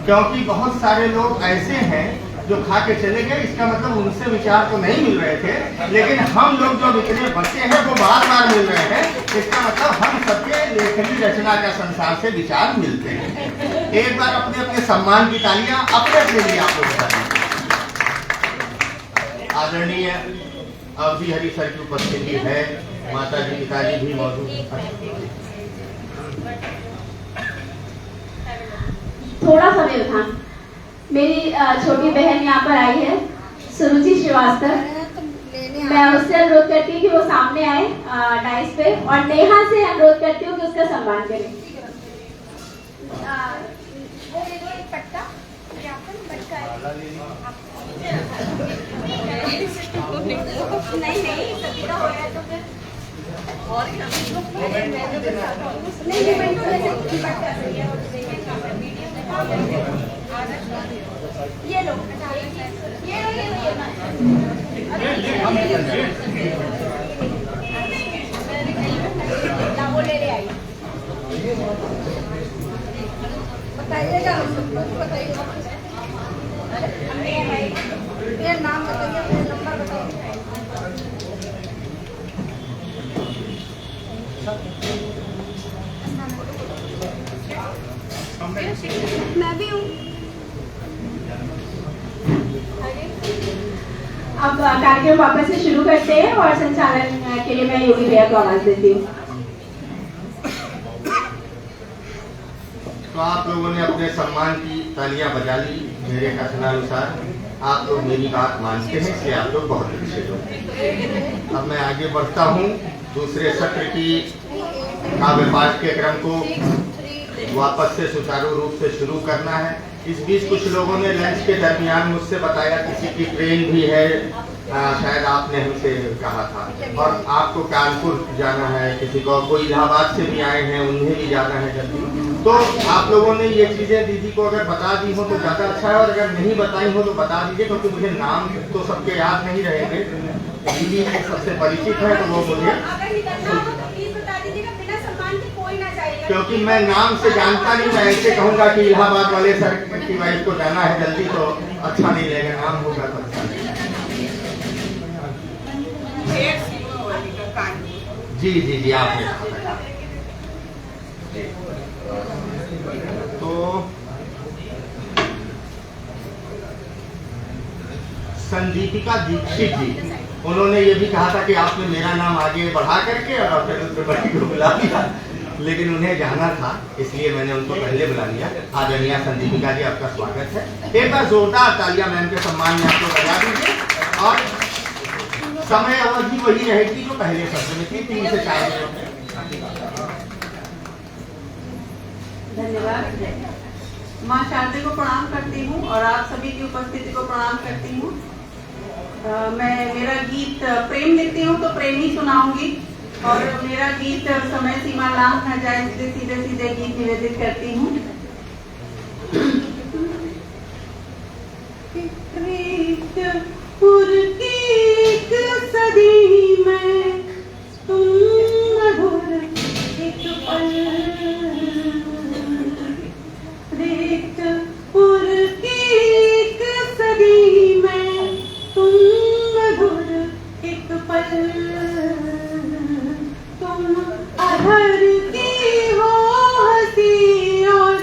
क्योंकि बहुत सारे लोग ऐसे हैं जो खा के चले गए, इसका मतलब उनसे विचार तो नहीं मिल रहे थे, लेकिन हम लोग जो इतने बच्चे हैं वो बार बार मिल रहे हैं, इसका मतलब हम सबके लेखनी रचना का संसार से विचार मिलते हैं। एक बार अपने अपने सम्मान की तालियां अपने अपने लिए आप लोग बताइए। आदरणीय अवधि हरि सर की उपस्थिति है, माता जी पिताजी भी मौजूद हैं। थोड़ा सा व्यवधान, मेरी छोटी बहन यहाँ पर आई है, सुरुचि श्रीवास्तव। मैं उससे अनुरोध करती हूँ कि वो सामने आए डाइस पे, और नेहा से अनुरोध करती हूँ कि उसका सम्मान करें। नहीं सभी का हो रहा है तो फिर और ये लो वो ले ले आई। बताइएगा, बताइएगा ये नाम बताइए, नंबर बताइए। मैं भी हूँ। अब कार्यक्रम वापस से शुरू करते हैं और संचालन के लिए मैं योगी भैया को आवाज देती हूँ। तो आप लोगों ने अपने सम्मान की तालियां बजा ली। मेरे कथनानुसार आप लोग मेरी बात मानते हैं, इसलिए आप लोग बहुत अच्छे लोग। अब मैं आगे बढ़ता हूँ। दूसरे सत्र की काव्य पाठ के क्रम को वापस से सुचारू रूप से शुरू करना है। इस बीच कुछ लोगों ने लंच के दरमियान मुझसे बताया किसी की ट्रेन भी है, शायद आपने हमसे कहा था, और आपको कानपुर जाना है, किसी को कोई इलाहाबाद से भी आए हैं, उन्हें भी जाना है जल्दी। तो आप लोगों ने ये चीजें दीदी को अगर बता दी हो तो ज्यादा अच्छा है, और अगर नहीं बताई हो तो बता दीजिए, क्योंकि मुझे नाम तो सबके याद नहीं रहेंगे। दीदी सबसे परिचित है तो वो मुझे, क्योंकि मैं नाम से जानता नहीं, मैं ऐसे कहूँगा कि इलाहाबाद वाले सर की वाइफ को जाना है जल्दी, तो अच्छा नहीं लगेगा, नाम होगा तो अच्छा। जी जी जी, आपने कहा। तो संदीपिका दीक्षित जी, उन्होंने ये भी कहा था कि आपने मेरा नाम आगे बढ़ा करके और डॉक्टर रुद्रमणि को बुला लिया, लेकिन उन्हें जाना था, इसलिए मैंने उनको पहले बुला लिया। आदरणीय संदीपिका जी, आपका स्वागत है। एक बार जोरदार तालियां मैम के सम्मान में आपको बजा दीजिए, और समय अवधि वही रहेगी जो पहले सत्र में थी, 3 से 4 मिनट। धन्यवाद। माँ शारदे को प्रणाम करती हूँ और आप सभी की उपस्थिति को प्रणाम करती हूँ। मैं मेरा गीत प्रेम लिखती हूँ तो प्रेम ही सुनाऊंगी, और मेरा गीत समय सीमा लांघ न जाए, सीधे सीधे गीत निवेदित करती हूँ। सदी में तुम मधुर एक पल, रेतपुर की एक सदी में तुम मधुर एक पल, तुम अधर की हो हंसी और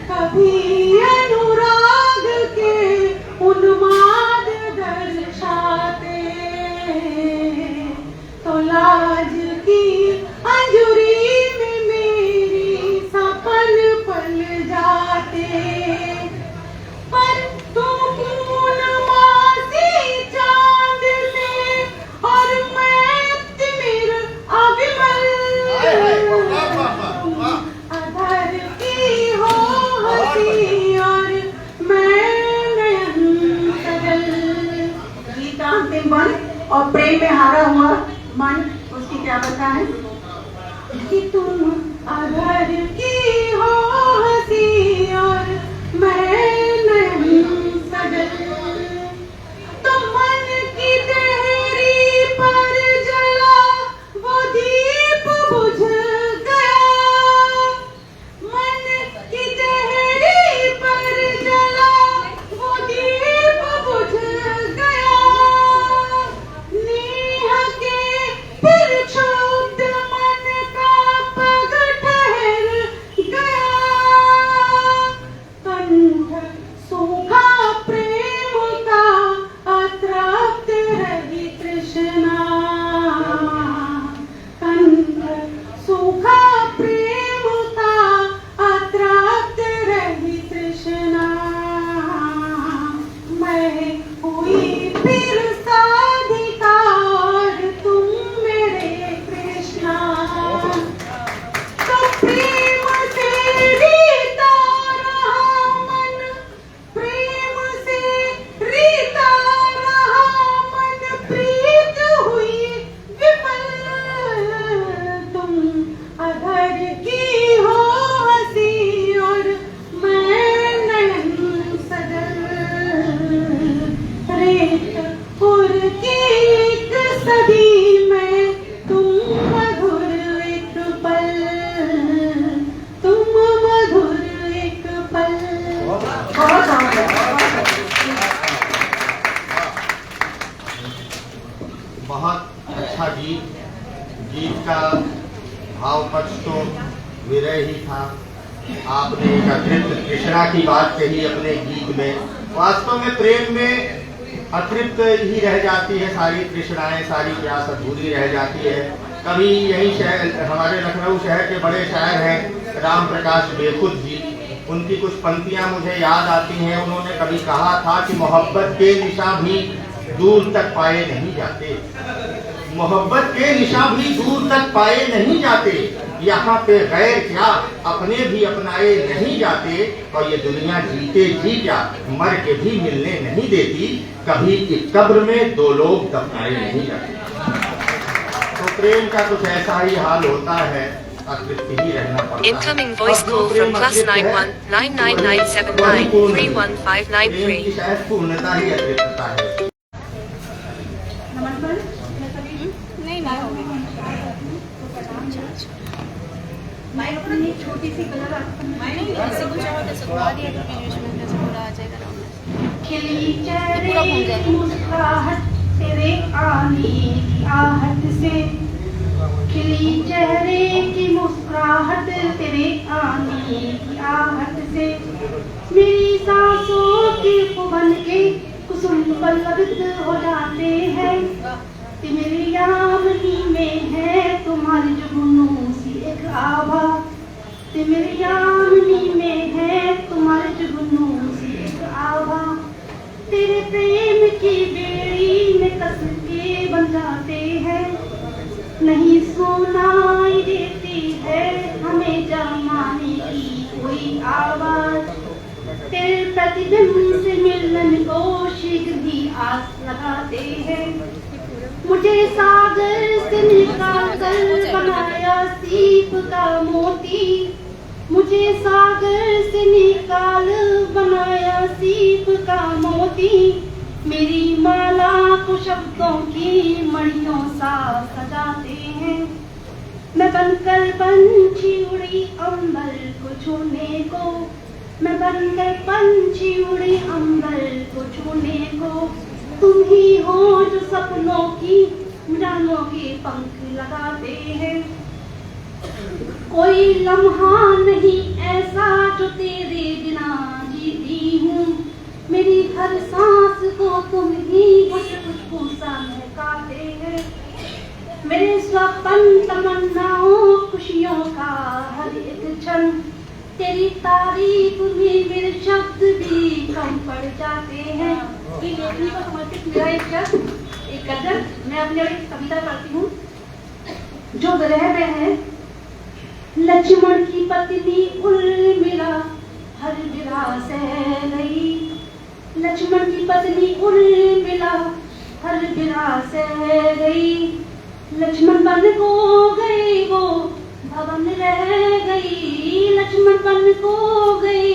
कभी अनुराग के उन्माद दर्शाते, तो लाज की अंजुरी में मेरी सपन पल जाते। पर तुम पूर्णमासी चांद में और मैं तिमिर अविमल, अधर की हो हंसी और मैं नयन सजल। गीत का अंतिम बन और प्रेम में हारा हुआ मन, उसकी क्या बता है कि तुम अधर की हो हंसी और मैं नयन सजल। तुम मन की देहरी पर जला वो दीप बुझ गया, मन की देहरी पर जला वो दीप बुझ गया। नेह के फिर क्षुब्ध मन का पग ठहर गया, कंठ सूखा प्रेम का अतृप्त रही तृष्णा, कंठ सूखा प्रेम का अतृप्त रही तृष्णा। मैं हुई फिर साधिका और तुम मेरे कृष्णा। तो प्रेम से रीता रहा मन, प्रेम से रीता रहा मन, प्रीत हुई विफल। तुम अधर की हो हंसी और मैं नयन सजल। रेतपुर की एक सदी में तुम मधुर एक पल, तुम मधुर एक पल। बहुत अच्छा गीत। गीत का भाव पक्ष तो विरह ही था। आपने एक अतृप्त तृष्णा की बात कही अपने गीत में। वास्तव में प्रेम में अतृप्त ही रह जाती है सारी तृष्णाएं, सारी प्यास अधूरी रह जाती है। कभी यही शहर, हमारे लखनऊ शहर के बड़े शायर हैं राम प्रकाश बेखुद जी, उनकी कुछ पंक्तियां मुझे याद आती हैं। उन्होंने कभी कहा था कि मोहब्बत के निशान भी दूर तक पाए नहीं जाते, मोहब्बत के निशान भी दूर तक पाए नहीं जाते। यहाँ पे गैर क्या अपने भी अपनाए नहीं जाते, और ये दुनिया जीते जी क्या मर के भी मिलने नहीं देती। कभी एक कब्र में दो लोग दफनाए नहीं जाते। तो प्रेम का कुछ ऐसा ही हाल होता है, अतृप्त ही रहना पड़ता है। Incoming voice call from +91 99979 31593. प्रेम की शायद पूर्णता ही अतृप्तता है। नमस्कार। नहीं नहीं होगी। मैं अपनी छोटी सी कलर नहीं ऐसे कुछ और कैसे बुला दिया तो बीच में कैसे पूरा आ जाएगा राउंड। खिली चेहरे की मुस्कुराहट तेरे आने की आहट से, खिली चेहरे की मुस्कुराहट तेरे आने की आहट से, मेरी सांसों की खुबन के कुसुम पल्लवित हो जाते हैं। कि मेरी यामनी में है तुम्हारी जुगनू सी एक आभा, कि मेरी यामनी में है तुम्हारी जुगनू सी एक आभा। तेरे प्रेम की बेड़ी में कस के बन जाते हैं, नहीं सुनाई देती है हमें जमाने की कोई आवाज। तेरे प्रतिबिंब से मिलन को शीघ्र ही आस लगाते हैं। मुझे सागर से निकाल कर बनाया सीप का मोती, मुझे सागर से निकाल बनाया सीप का मोती। मेरी माला को शब्दों की मणियों सा सजाते हैं। मैं बनकर पंछी उड़ी अंबर को छूने को, मैं बनकर पंछी उड़ी अंबर को छूने को। तुम ही हो जो सपनों की उड़ानों के पंख लगाते हैं। कोई लम्हा नहीं ऐसा जो तेरे बिना जीती हूँ। मेरी हर सांस को तुम ही खुशबू सा महकाते हैं। मेरे स्वप्न तमन्नाओं खुशियों का हर एक क्षण तेरी तारीफ में मेरे शब्द भी कम पड़ जाते हैं। ये लेखनी को समर्पित मेरा एक शब्द, एक गजल मैं अपने एक कविता करती हूँ जो ग्रह में है। लक्ष्मण की पत्नी उर्मिला हर विरा सह गई। लक्ष्मण की पत्नी उर्मिला हर विरा सह गई। लक्ष्मण बन को गई वो भवन रह गई। लक्ष्मण बन को गई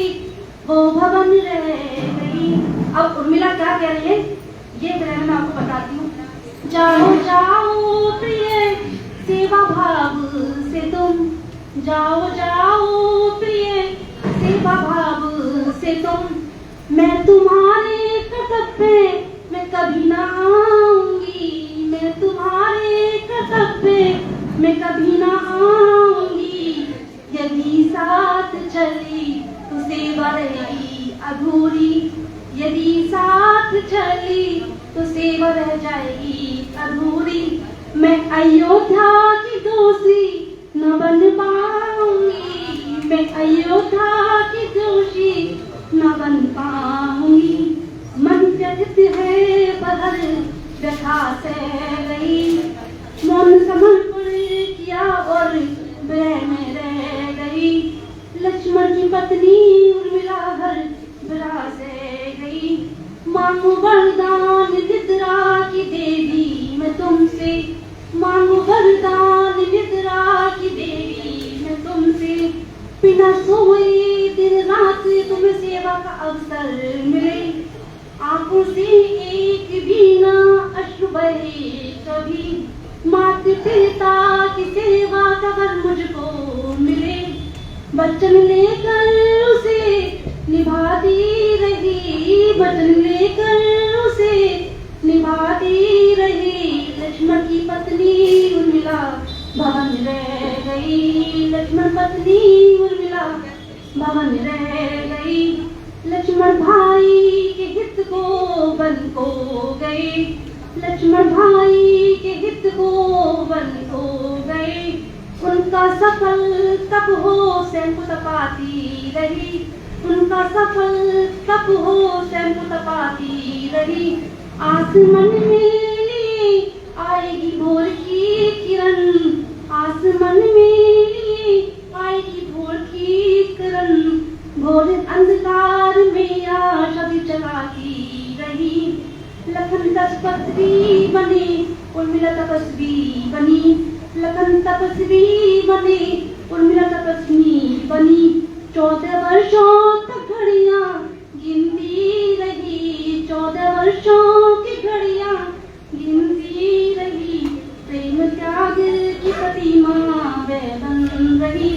वो भवन रह गई। अब उर्मिला क्या कह रही है ये ग्रह मैं आपको बताती हूँ। जाओ जाओ प्रिय सेवा भाव से तुम, जाओ जाओ प्रिय सेवा भाव से तुम। मैं तुम्हारे कर्तव्य में कभी ना आऊंगी। मैं तुम्हारे कर्तव्य में कभी ना आऊंगी। यदि साथ चली तो सेवा रहेगी अधूरी। यदि साथ चली तो सेवा रह जाएगी अधूरी। मैं अयोध्या की दोषी न बन पाऊंगी। मैं अयोध्या की दोषी न बन पाऊंगी। मन व्यथित है बहर व्यथा से गई। मौन समर्पण किया और विरह में रह गई। लक्ष्मण की पत्नी उर्मिला हर विरह से गई। मांगो वरदान निद्रा की देवी मैं तुमसे। मांगो वरदान निद्रा की देवी मैं तुमसे। बिना सोए दिन रात तुम्हें सेवा का अवसर मिले। आंखों से एक भी ना अश्रु बहे कभी। माता पिता की सेवा का वर मुझको मिले। वचन लेकर उसे निभाती रही। वचन लेकर उसे निभाती रही। लक्ष्मण की पत्नी उर्मिला भवन रह गई। लक्ष्मण पत्नी उर्मिला भवन रह गई। लक्ष्मण भाई के हित को बन को गए। लक्ष्मण भाई के हित को बन को गए। उनका सफल तप हो स्वयं को तपाती रही। उनका सफल तप हो स्वयं को तपाती रही। आसमान में आएगी भोर की किरण। आसमान में आएगी भोर की किरण। घोर अंधकार में आशा भी जगाती रही। लखन तपस्वी बने उर्मिला तपस्वी बनी। लखन तपस्वी बने उर्मिला तपस्वी बनी। 14 वर्षों तक घड़ियां गिनती रही। 14 वर्षों की घड़ियां गिनती रही। प्रेम त्याग की प्रतिमा वह बन रही।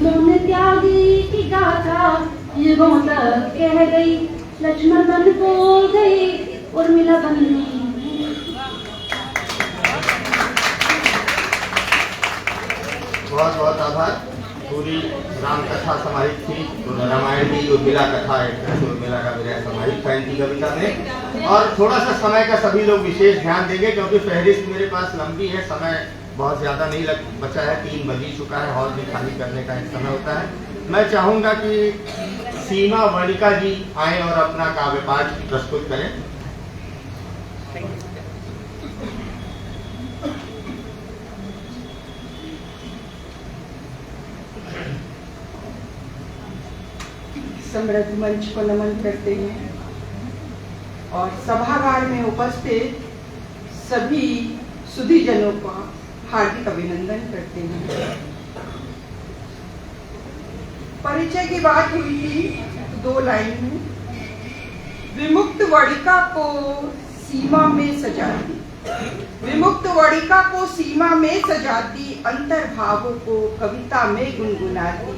मौन त्याग की गाथा युगों तक कह गई। लक्ष्मण बन को गए उर्मिला बन। बहुत बहुत आभार। पूरी राम कथा समाहित थी। तो रामायण की उर्मिला कथा है, उर्मिला का विरह समाहित था इनकी कविता में। और थोड़ा सा समय का सभी लोग विशेष ध्यान देंगे क्योंकि फहरिस्त मेरे पास लंबी है। समय बहुत ज़्यादा नहीं बचा है। 3 बज ही चुका है। हॉल भी खाली करने का एक समय होता है। मैं चाहूँगा कि सीमा वर्णिका जी आए और अपना काव्य पाठ प्रस्तुत करें। समृद्ध मंच को नमन करते हैं और सभागार में उपस्थित सभी सुधीजनों का हार्दिक अभिनंदन करते हैं। परिचय की बात हुई थी, 2 लाइन में। विमुक्त वड़िका को सीमा में सजाती। विमुक्त वड़िका को सीमा में सजाती। अंतर्भावों को कविता में गुनगुनाती।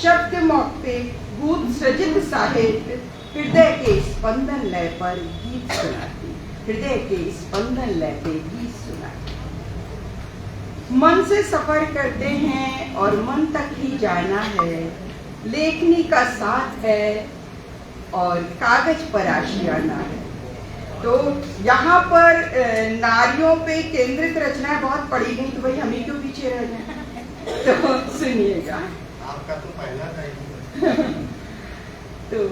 शब्द मौके भूत सृजित साहित्य हृदय के स्पंदन लय पर गीत सुनाती। हृदय के स्पंदन लय पे गीत सुनाती। मन से सफर करते हैं और मन तक ही जाना है। लेखनी का साथ है और कागज पर आशियाना है। तो यहाँ पर नारियों पे केंद्रित रचनाएं बहुत पढ़ी गई, तो भाई हमें क्यों पीछे रह जाए। तो सुनिएगा, आपका तो पहला था। तो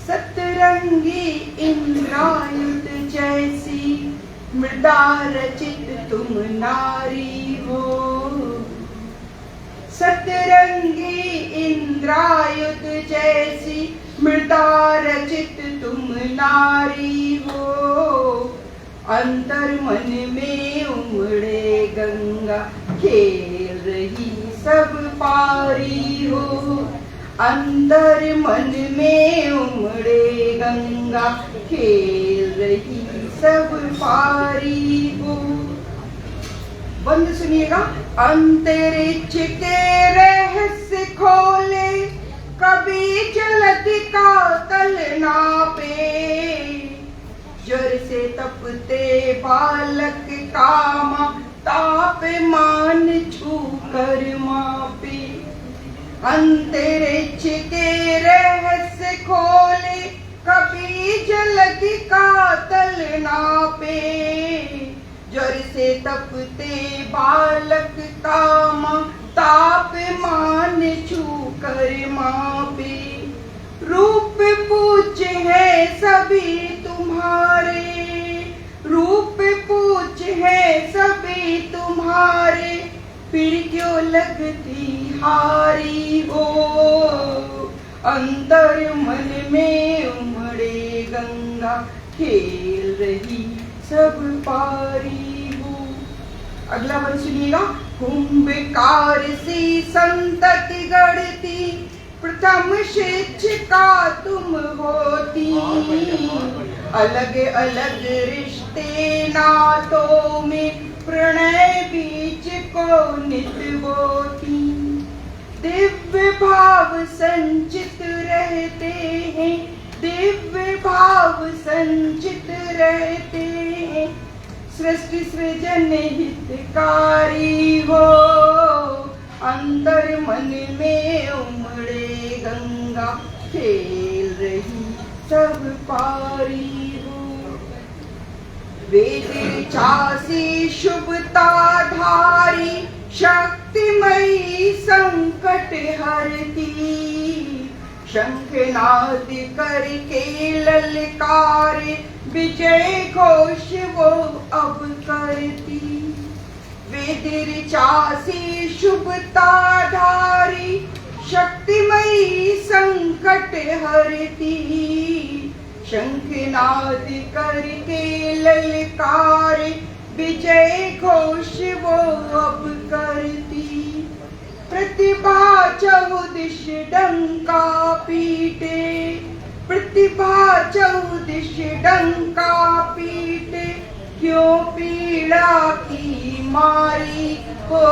सतरंगी इंद्रायुध जैसी मृदा रचित तुम नारी हो। सतरंगी इंद्रायुध जैसी मृदा रचित तुम नारी हो। अंतर मन में उमड़े गंगा खेल रही सब पारी हो। अंतर मन में उमड़े गंगा खेल रही सब पारी हो। बंद सुनिएगा। अंतरिक्ष के रहस्य खोले, कभी जलति का तल नापे। जर से तपते बालक कामा, तापमान छू कर मापे। अंतरिक्ष के रहस्य खोले, कभी जलति का तल नापे। जर से तपते बालक कामा, तापमान छू कर मापे। रूप पूज्य है सभी तुम्हारे, रूप पूज्य है सभी तुम्हारे। फिर क्यों लगती हारी हो। अंतर मन में उमड़े गंगा खेल रही सब पारी हो। अगला वन सुनिएगा। कुंभकार सी संतति गढ़ती, प्रथम शिक्षिका तुम होती। अलग अलग रिश्ते नातों में प्रणय बीच को नित बोती। दिव्य भाव संचित रहते हैं, दिव्य भाव संचित रहते हैं। सृष्टि सृजन हितकारी हो। अंतर मन में उमड़े गंगा खेल रही सब पारी हो। वेद ऋचासी शुभता धारी, शक्तिमयी संकट हरती। शंखनाद करके ललकारे, विजय घोष वो अब करती। वेद ऋचासी शुभता धारी, शक्तिमयी संकट हरती। शंखनाद करके ललकारे, विजय घोष वो अब करती। प्रतिभा चहुदिश डंका पीटे, प्रतिभा चहुदिश डंका पीटे। क्यों पीड़ा की मारी हो।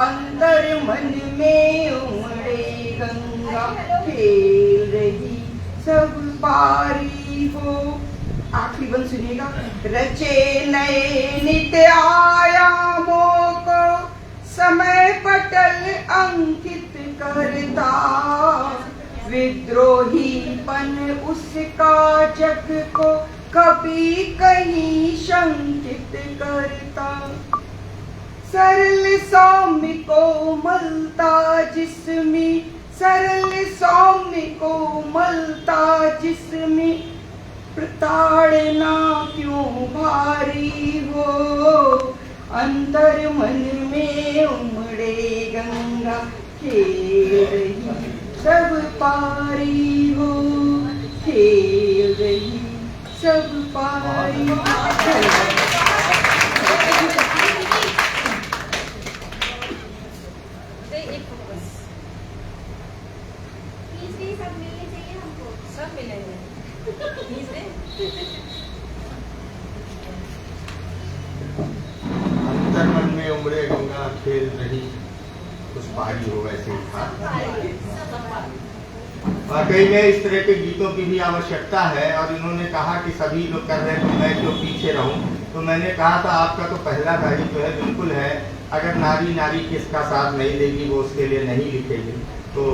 अंतर मन में उमड़े गंगा खेल रही सब पारी हो। आखिरी बंद सुनिएगा। रचे नए नित्य आयामों को, समय पटल अंकित करता। विद्रोहीपन उसका जग को कभी कहीं शंकित करता। सरल सौम्य कोमलता जिसमें, सरल सौम्य कोमलता जिसमें। प्रताड़ना क्यों भारी हो। अंतर मन में उमड़े गंगा खेल रही सब पारी हो। खेल रही सब पारी हो। सब मिलेंगे। अंतर मन में उमड़े गंगा खेल रही उस पारी हो, वैसे ही था। वाकई में इस तरह के गीतों की भी आवश्यकता है। और इन्होंने कहा कि सभी लोग कर रहे हैं तो मैं क्यों पीछे रहूं। तो मैंने कहा था आपका तो पहला कार्य जो है बिल्कुल है, अगर नारी नारी किसका साथ नहीं देगी वो उसके लिए नहीं लिखेगी तो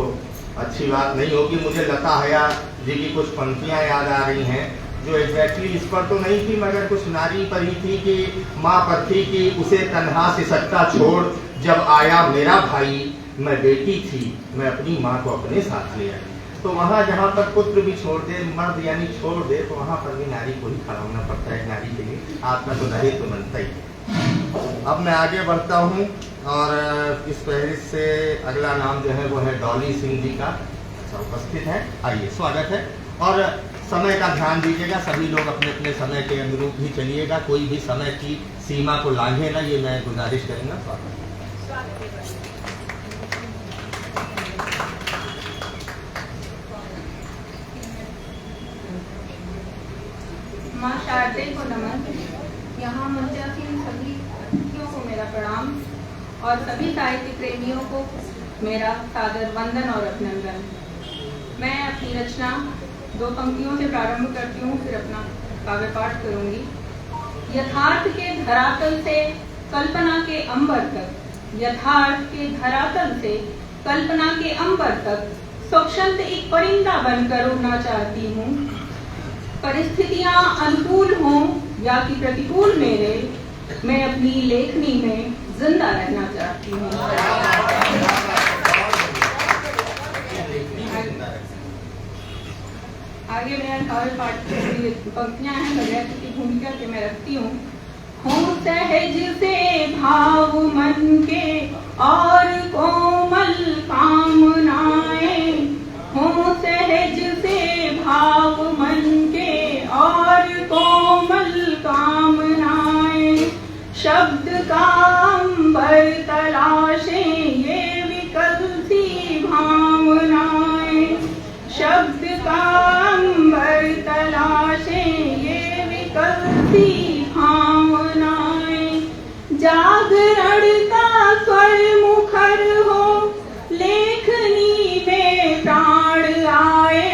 अच्छी बात नहीं होगी। मुझे लता हया जी की कुछ पंक्तियाँ याद आ रही हैं जो एग्जैक्टली इस पर तो नहीं थी मगर कुछ नारी पर ही थी कि माँ पर थी कि उसे तन्हा से सकता छोड़, जब आया मेरा भाई मैं बेटी थी मैं अपनी माँ को अपने साथ ले आई। तो वहाँ जहाँ पर पुत्र भी छोड़ दे, मर्द यानी छोड़ दे, तो वहाँ पर भी नारी को ही खड़ा होना पड़ता है नारी के लिए, आपका तो रहे तो बनता ही है। अब मैं आगे बढ़ता हूँ और इस फहरिस्त से अगला नाम जो है वो है डॉली सिंह जी का। अच्छा उपस्थित है, आइए स्वागत है। और समय का ध्यान दीजिएगा, सभी लोग अपने अपने समय के अनुरूप ही चलिएगा, कोई भी समय की सीमा को लांघे ना, ये मैं गुजारिश करूँगा। स्वागत माँ शारदे को नमन। यहाँ मंचासीन सभी अतिथियों को मेरा प्रणाम और सभी साहित्य प्रेमियों को मेरा सादर वंदन और अभिनंदन। मैं अपनी रचना 2 पंक्तियों से प्रारंभ करती हूँ, फिर अपना काव्य पाठ करूँगी। यथार्थ के धरातल से कल्पना के अंबर तक, यथार्थ के धरातल से कल्पना के अंबर तक स्वच्छंद एक परिंदा बनकर उड़ना चाहती हूँ। परिस्थितियां अनुकूल हों या कि प्रतिकूल मेरे, मैं अपनी लेखनी में जिंदा रहना चाहती हूँ। आगे मेरा काव्य पाठ की पंक्तियां हैं, बगैर किसी भूमिका के मैं रखती हूँ। हों सहज से भाव मन के और कोमल कामनाएं, हों सहज से भाव मन के और कोमल कामनाएं, शब्द का अंबर तलाशे ये विकल सी भावनाएं, शब्द का अंबर तलाशे ये विकल सी भावनाएं, जागरण का स्वर मुखर हो लेखनी में प्राण आए,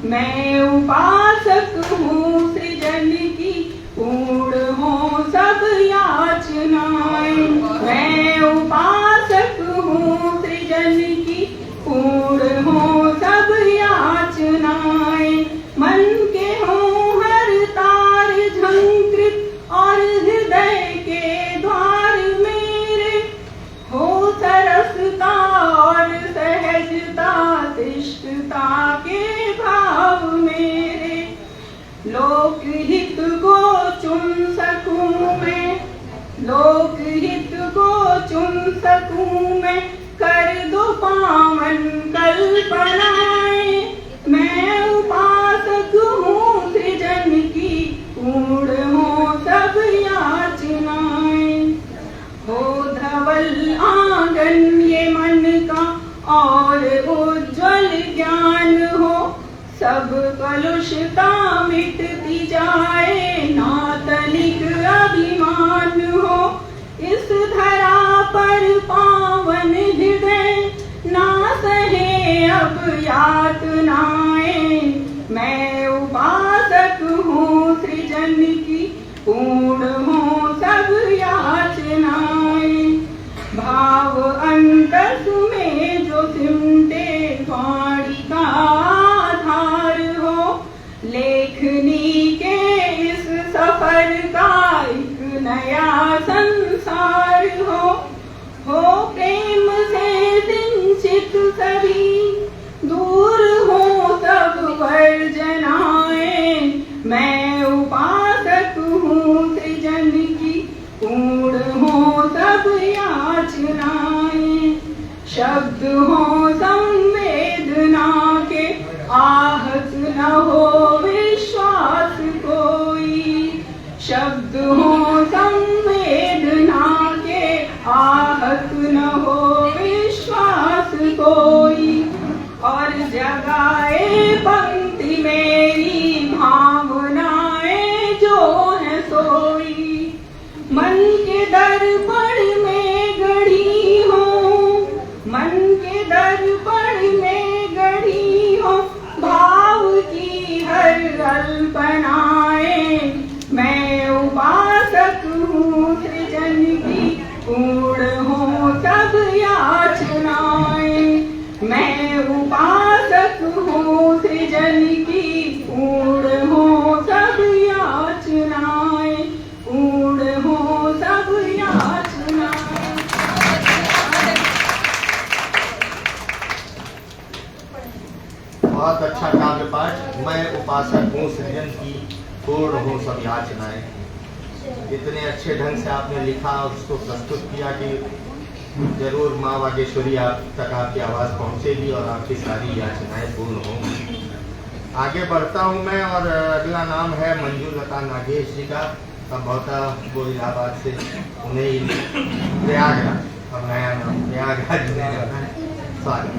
मैं उपासक हूँ सृजन की पूर्ण हो सब याचनाएं, मैं उपासक हूँ सृजन की पूर्ण हो सब याचनाएं, मन के हों हर तार झंकृत और हृदय के द्वार मेरे, हो सरसता और सहजता तिष्ठता के भाव मेरे, लोकहित को चुन सकूं मैं, लोकहित को चुन सकूं मैं, कर दो पावन कल्पनाएं, मैं उपासक हूँ सृजन की पूर्ण हो सब याचनाएं, हो धवल आंगन ये मन का और उज्ज्वल ज्ञान हो, सब कलुषता मिटती जाए नातनिक अभिमान हो, इस धरा पर पावन हृदय ना सहे अब यातनाएं, मैं उपासक हूँ सृजन की पूर्ण हो सब याचनाएं, भाव अंतस में जो सिमटे वाणी का आधार हो, लेखनी के इस सफर का एक नया संसार हो प्रेम से सिंचित सभी दूर हो सब वर्जनाएं, मैं उपासक हूँ सृजन की पूर्ण हो सब याचनाएं, शब्द हो संवेदना के आहत न हो विश्वास कोई, शब्द हो संवेदना के आहत न हो विश्वास कोई, और जगाए पंक्ति मेरी भावनाएं जो है सोई, मन के दर्पण में गढ़ी हो, मन के दर्पण में गढ़ी हो, भाव की हर अल्पनाएं, मैं उपासक मैं उपासक हूँ सृजन की, पूर्ण हो सब याचनाएं, पूर्ण हो सब याचनाएं। बहुत अच्छा काव्य पाठ। मैं उपासक हूँ सृजन की, पूर्ण हो सब याचनाएं। इतने अच्छे ढंग से आपने लिखा और उसको प्रस्तुत किया कि जरूर माँ वागेश्वरी आप तक आपकी आवाज़ पहुँचेगी और आपकी सारी याचनाएं पूर्ण होंगी। आगे बढ़ता हूँ मैं, और अगला नाम है मंजूलता नागेश जी का। संभवतः वो इलाहाबाद से, उन्हें प्रयागराज, और नया नाम प्रयागराज में रहना है। स्वागत।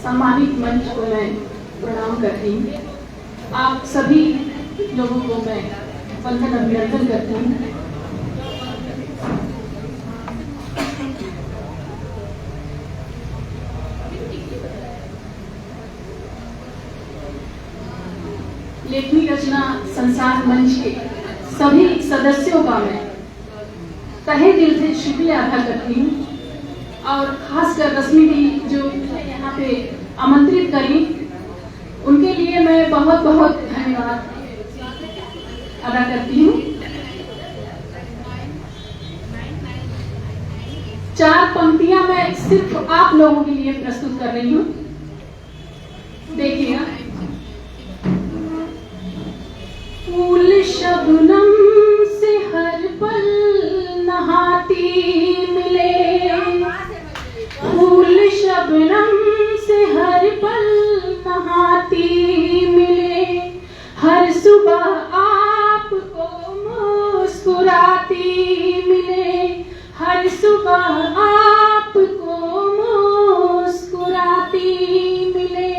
सम्मानित मंच को मैं प्रणाम करती हूँ। आप सभी लोगों को मैं वंदन अभिनंदन करती हूँ। लेखनी रचना संसार मंच के सभी सदस्यों का मैं तहे दिल से शुक्रिया अदा करती हूँ, और खासकर रश्मि दी जो यहाँ पे आमंत्रित करी, उनके लिए मैं बहुत बहुत धन्यवाद अदा करती हूँ। 4 पंक्तियां मैं सिर्फ आप लोगों के लिए प्रस्तुत कर रही हूँ। देखिएगा। फूल शबनम से हर पल नहाती मिले, फूल शबनम से हर पल नहाती मिले, हर सुबह आपको मुस्कुराती मिले, हर सुबह आपको मुस्कुराती मिले,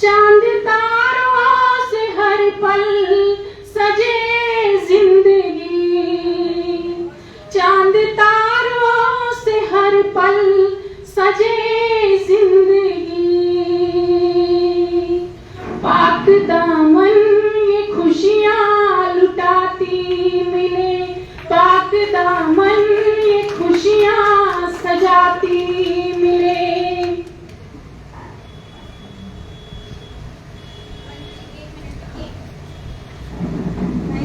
चांद तारों से हर पल सजे जिंदगी, चांद तारों से हर पल सजे जिंदगी, पाक दामन ये खुशियाँ लुटाती मिले, पाक दामन ये खुशियाँ सजाती मिले।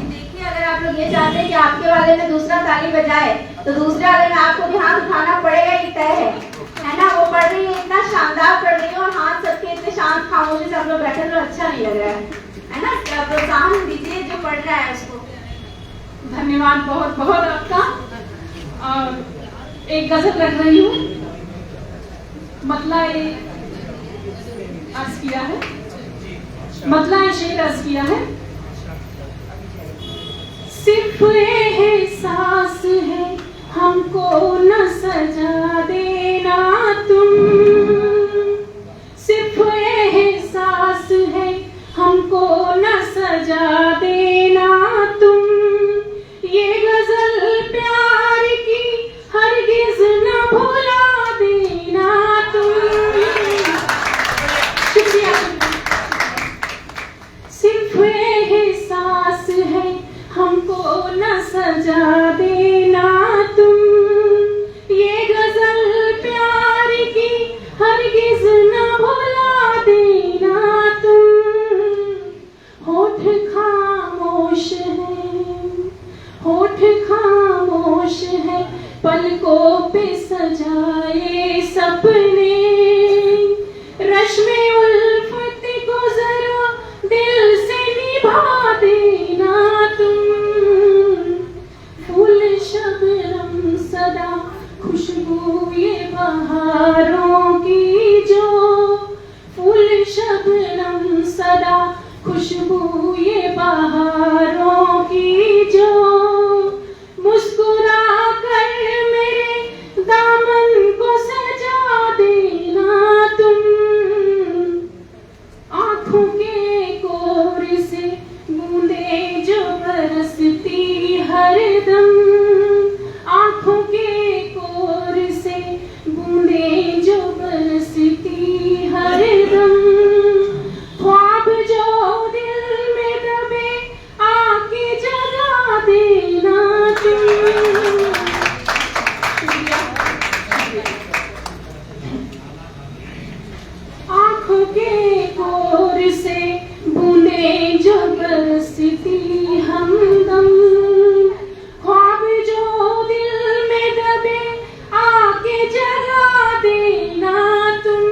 देखिए, अगर आप लोग ये चाहते हैं कि आपके वाले में दूसरा ताली बजाए, तो दूसरे वाले में आपको भी हाथ उठाना पड़ेगा, ये तय है ना। वो पढ़ रही है, इतना शानदार पढ़ रही है, और हाथ सबके इतने शांत खामोशी से आप लोग बैठे तो अच्छा नहीं लग रहा है ना। प्रोत्साहन दीजिए जो पढ़ रहा है उसको। धन्यवाद बहुत बहुत आपका। और एक गजल रख रही हूँ, मतला ये अर्ज किया है, मतला ये शेर अर्ज किया है। सिर्फ एहसास है हमको न सजा देना तुम, सिर्फ एहसास है हमको न सजा देना तुम, ये गजल प्यार की हरगिज न भुला देना तुम। शुक्रिया। सिर्फ एहसास है हमको न सजा देना तुम, ये गजल प्यार की हरगिज न भुला देना तुम। होठ खामोश है, होठ खामोश है, पलकों पे सजाए सपने, रश्मे उल्फत को जरा दिल से निभा देना तुम। फूल शबनम सदा खुशबू ये बहारों की जो, फूल शबनम सदा खुशबू ये बहारों की जो, मुस्कुरा कर मेरे दामन को सजा दे तेरे जबरदस्ती हमदम, ख्वाब जो दिल में दबे आके जगा देना तुम,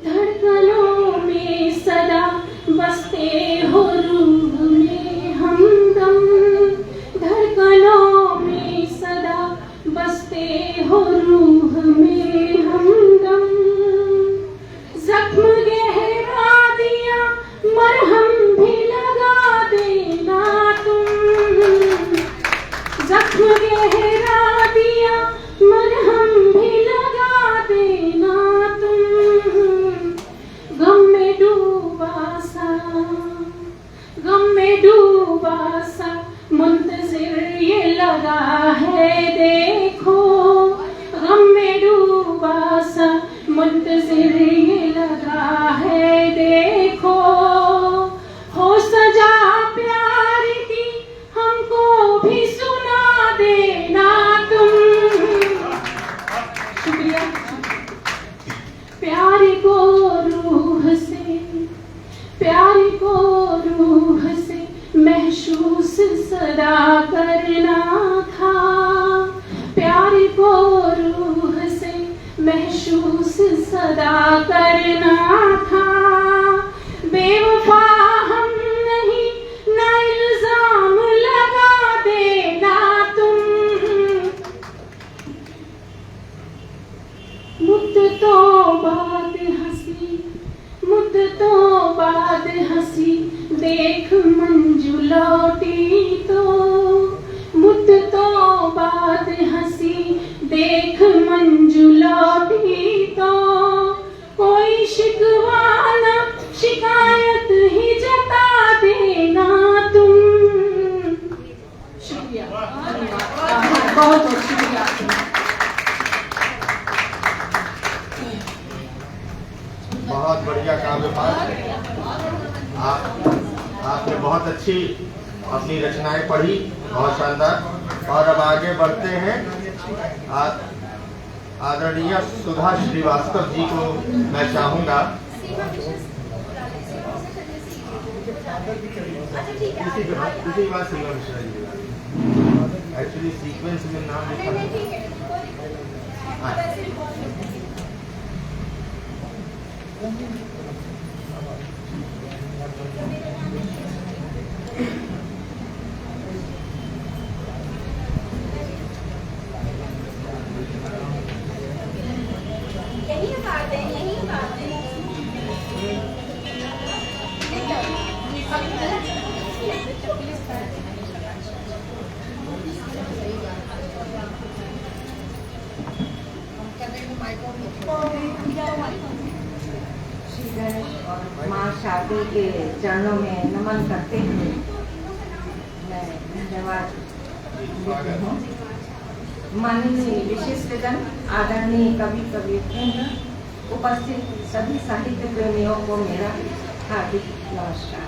धड़कनों में सदा बसते हो रूह में हमदम, धड़कनों में सदा बसते हो रूह में हमदम। जख्म गहरा दिया मरहम भी लगा देना तुम, जख्म गहरा दिया मरहम भी लगा देना तुम। गम में डूबा सा मुंतजिर ये लगा है देखो, गम में डूबा सा मुंतजिर ये लगा है देखो। हो सजा प्यार की हमको भी सुना देना तुम। शुक्रिया। प्यार को रूह से महसूस सदा करना था, प्यार को रूह से महसूस सदा करना था। बेवफा हम नहीं ना इल्जाम लगा देना तुम। मुद्दतों बाद हंसी देख मंजू लौटी तो, मुद्दतों बाद हंसी देख मंजू लौटी तो। कोई शिकवा ना शिकायत ही जता देना तुम। शुक्रिया, बहुत बहुत शुक्रिया। बहुत बढ़िया काव्य पाठ। आपने बहुत अच्छी अपनी रचनाएं पढ़ी, बहुत शानदार। और अब आगे बढ़ते हैं। आदरणीय सुधा श्रीवास्तव जी को मैं चाहूंगा इसी बात सीमा मिश्रा जी एक्चुअली सीक्वेंस में नाम लिखा माँ शादी के चरणों में नमन करते हुए मैं धन्यवाद देती हूँ। माननीय विशिष्टजन, आदरणीय कवि कवियत्री, उपस्थित सभी साहित्य प्रेमियों को मेरा हार्दिक नमस्कार।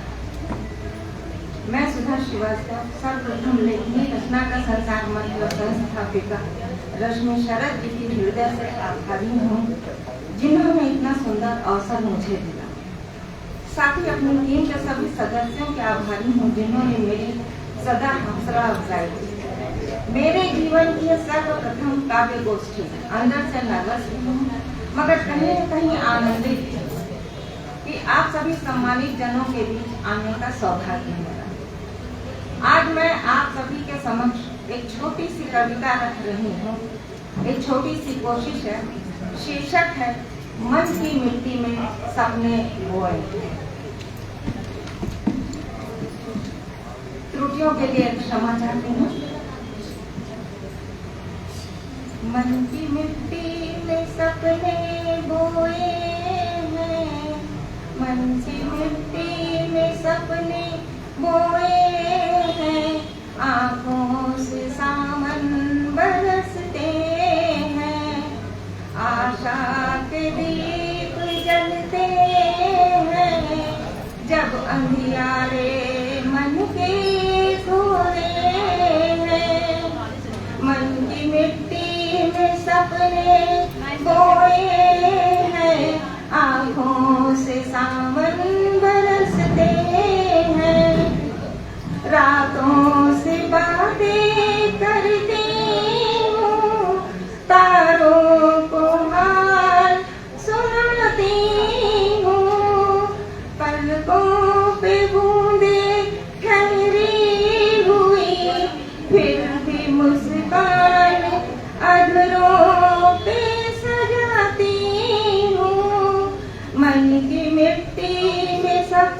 मैं सुधा श्रीवास्तव सर्वप्रथम लेखनी रचना का संसार मंच संस्थापिका रश्मि शरद जी की हृदय से आभारी हूँ, जिन्होंने इतना सुंदर अवसर मुझे दिया। साथ ही अपनी टीम के सभी सदस्यों के आभारी हूँ, जिन्होंने मेरी सदा हौसला अफजाई की। मेरे जीवन की सर्वप्रथम काव्य गोष्ठी अंदर से नर्वस हूँ, मगर कहीं न कहीं आनंदित कि आप सभी सम्मानित जनों के बीच आने का सौभाग्य मिला। आज मैं आप सभी के समक्ष एक छोटी सी कविता रख रही हूँ। एक छोटी सी कोशिश है। शीर्षक है मन की मिट्टी में सपने बोए। त्रुटियों के लिए क्षमा चाहती हूँ। मन की मिट्टी में सपने बोए हैं, मन की मिट्टी में सपने बोए हैं, आँखों से सावन बरसते हैं, आशा के दीप जलते हैं, जब अंधियारे मन के सोए हैं, मन की मिट्टी में सपने बोए हैं, आँखों से सावन बरस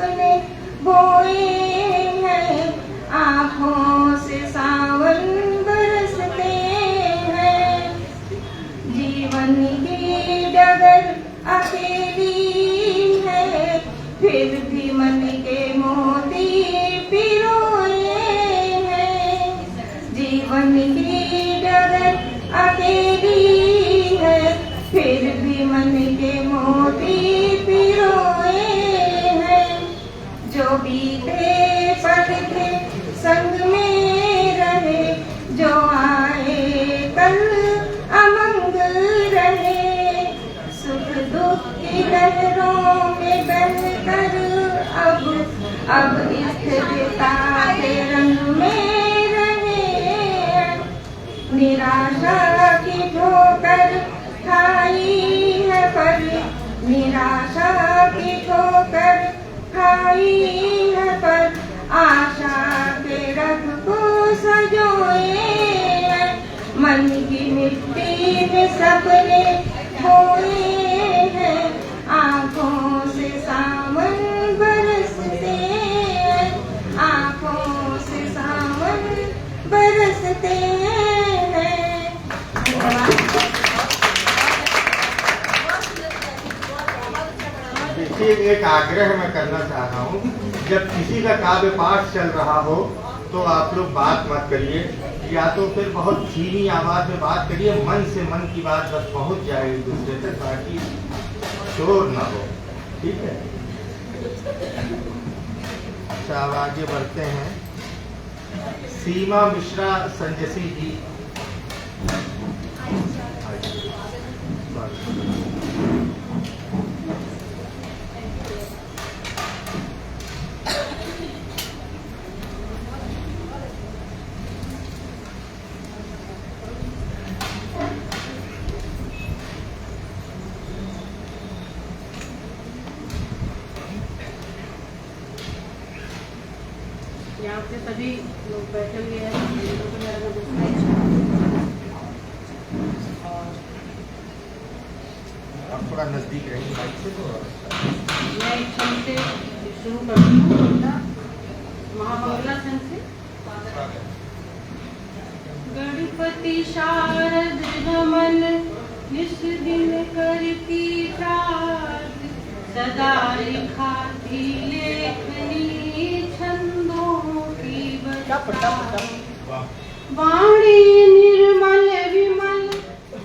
सपने बोए हैं, आँखों से सावन बरसते हैं। जीवन की डगर अकेली है, फिर भी मन के मोती पिरोए हैं। जीवन की डगर अकेली है, फिर भी मन के मोती पिरोए हैं। जो बीते पल के संग में रहे, जो आए कल अमंग रहे। सुख दुख की लहरों में बहकर अब स्थिरता के रंग में रहे। निराशा की ठोकर खाई है, पर निराशा की ठोकर खाई है, पर आशा के रथ को सजोए हैं। मन की मिट्टी में सपने खोए हैं, आँखों से सावन बरसते हैं, आँखों से सावन बरसते हैं। देखिए, एक आग्रह मैं करना चाह रहा हूँ, जब किसी का काव्य पाठ चल रहा हो तो आप लोग बात मत करिए, या तो फिर बहुत धीमी आवाज में बात करिए। मन से मन की बात बस पहुंच जाए एक दूसरे तक, ताकि शोर ना हो। ठीक है? अच्छा, अब आगे बढ़ते हैं। सीमा मिश्रा संजसी जी। यहाँ पे सभी लोग बैठे हुए हैं, तो मेरा नमस्कार। आप थोड़ा नजदीक रहेंगे माइक से तो मैं एक छंद से शुरू करती हूँ, महामंगला छंद से। गणपति शारद नमन निस दिन करती प्रार्थ, सदा लिखाती लेखनी छंदों की वाणी निर्मल विमल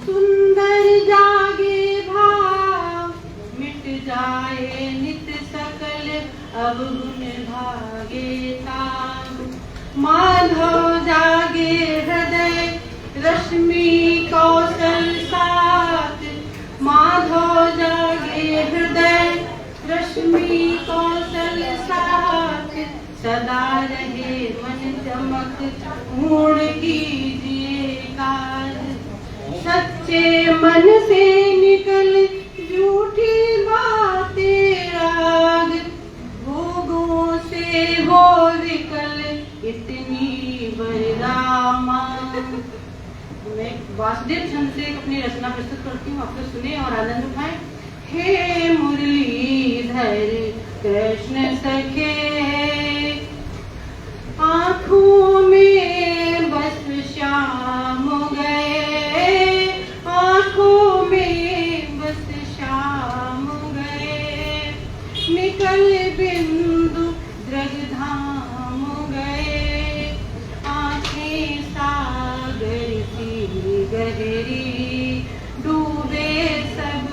सुंदर जागे भाव, मिट जाए नित सकल अब गुण भागे ताव। माधव जागे हृदय रश्मि कौशल साथ, माधव जागे हृदय रश्मि कौशल साथ। सदा रहे मन चमक पूर्ण कीजिए कार्य, सच्चे मन से निकल झूठी बातें राग, भोगों से हो विकल इतनी बरदामा। मैं वासुदेव छंद से अपनी रचना प्रस्तुत करती हूँ, आप लोग सुने और आनंद उठाएं। हे मुरलीधर कृष्ण सखे, आँखों में बस श्याम गए, आँखों में बस श्याम गए। निकल बिंदु द्रगधाम गए, आँखें सागर सी गहरी, डूबे सब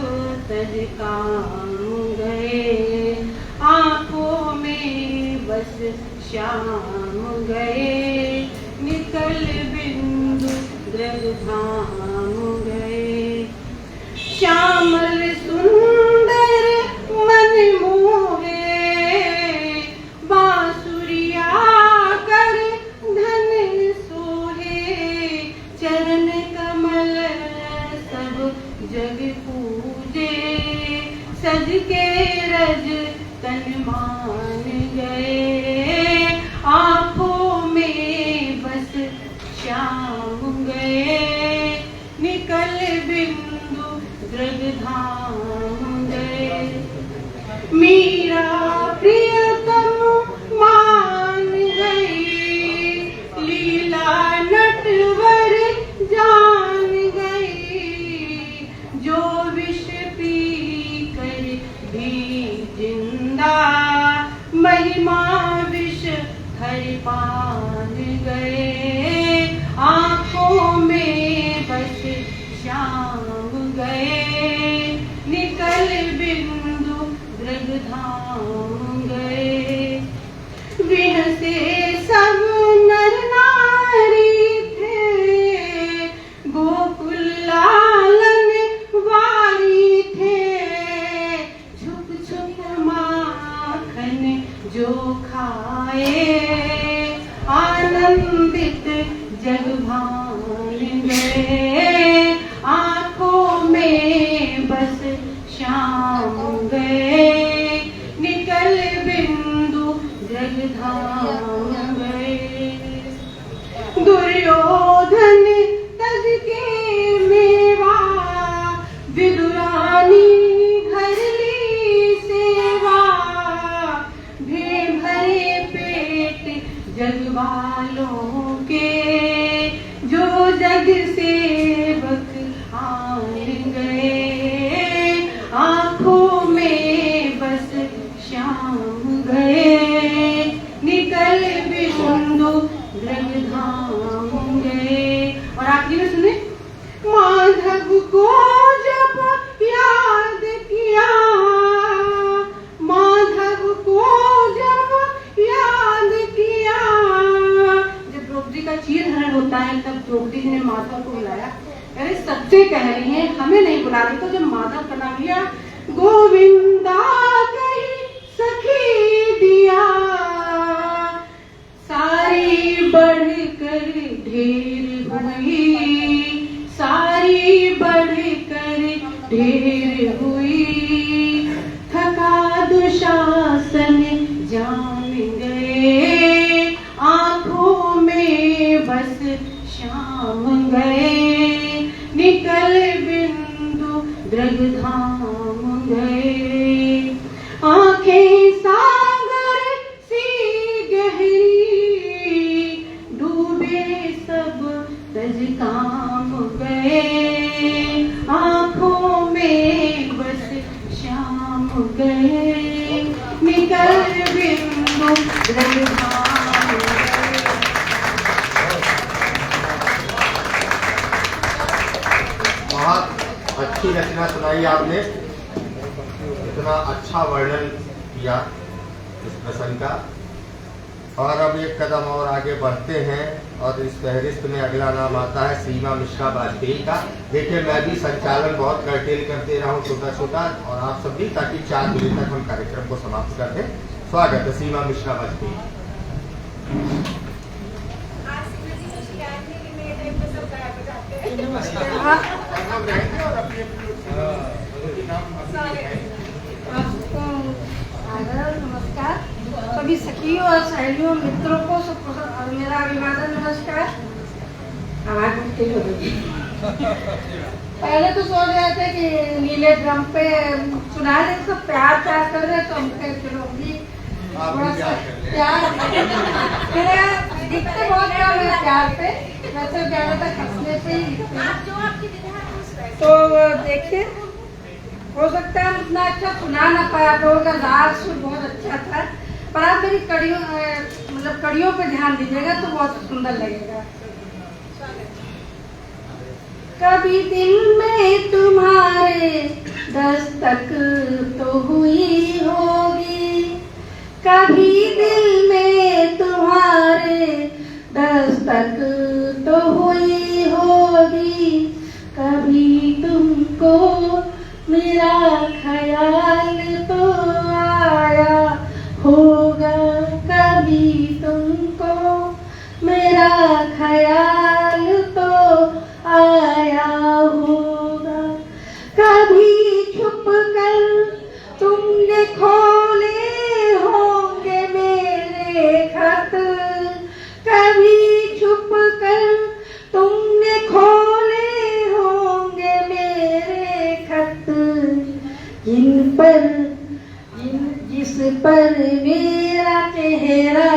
तज काम गए। आँखों में बस श्याम गए, निकल बिंदु द्रगधाम गए। श्यामल सुंदर मन मोहे, बांसुरिया कर धन सोहे। चरण कमल सब जग पूजे, सज के रज तन मान गए। आँखों में बस श्याम गए, निकल बिंदु द्रगधाम गए। मीरा प्रिय माँ विष हरि पान गए, आंखों में बस श्याम गए, निकल बिंदु दृग धाम गए। विह से सब नर नारी थे, गोकुल लालन वारी थे, छुप छुप माखन जो खाए, आनंदित जग भान गए, आंखों में बस श्याम गए, निकल बिंदु जग धाम गए। दुर्योधन तज के मेवा, विदुरानी घर ली सेवा, भे भरे पेट जग वालों के, जो जग सेवक आन गए, आंखों में बस श्याम गए, निकल बिंदु दृग धाम गए। और आखिरी में सुने, माधव को जब याद किया, माधव को जब याद किया, जब द्रौपदी का चीरहरण होता है तब द्रौपदी ने माधव को बुलाया। अरे सबसे कह रही है, हमें नहीं बुला रही, तो जब माधव का नाम लिया, गोविंदा कही सखी दिया, सारी बढ़कर ढेर हुई, सारी बढ़कर ढेर हुई, थका दुशासन जान गए, आंखों में बस श्याम गए, निकल बिंदु दृग धाम गए। आंखें सागर सी गहरी, डूबे सब तज काम गए, आंखों में बस श्याम गए, निकल बिंदु दृग धाम गए। बहुत अच्छी रचना सुनाई आपने, इतना अच्छा वर्णन किया इस प्रसंग का। और अब एक कदम और आगे बढ़ते हैं और इस फहरिस्त में अगला नाम आता है सीमा मिश्रा वाजपेयी का। देखिए, मैं भी संचालन बहुत कर्टेल कर दे रहा हूँ छोटा छोटा, और आप सब भी, ताकि 4 बजे तक हम कार्यक्रम को समाप्त कर दें। स्वागत है सीमा मिश्रा वाजपेयी। नमस्कार सभी सखियों और सहेलियों मित्रों को और मेरा अभिवादन नमस्कार। आवाज मुश्किल हो गई। पहले तो सोच रहे थे कि नीले ड्रम पे सुना दे, सब प्यार प्यार कर रहे, तो हम चलो थोड़ा सा प्यार दिखते बहुत कम है प्यार पे, वैसे ज्यादातर हंसने पे ही दिखते हैं। तो देखिए, हो सकता है हम उतना अच्छा सुना ना पाया, आप लोगों का राग सुर बहुत अच्छा था, पर आप मेरी कड़ियों पे ध्यान दीजिएगा तो बहुत सुंदर लगेगा। कभी दिल में तुम्हारे दस्तक तो हुई होगी, कभी दिल में तुम्हारे दस्तक तो हुई होगी, कभी तुमको मेरा ख्याल तो आया होगा, कभी तुमको मेरा ख्याल तो आया होगा, कभी छुप कर तुमने खोले होंगे मेरे खत, कभी छुप कर तुमने खोले होंगे मेरे खत, जिस पर मेरा चेहरा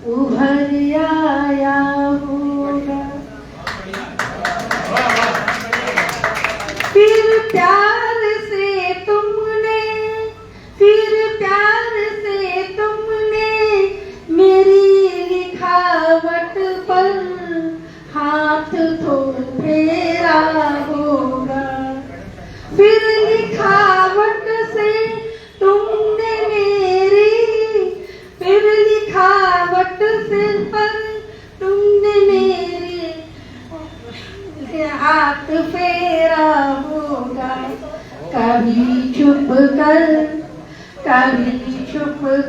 उभर आया होगा। फिर प्यार से तुमने कभी छुप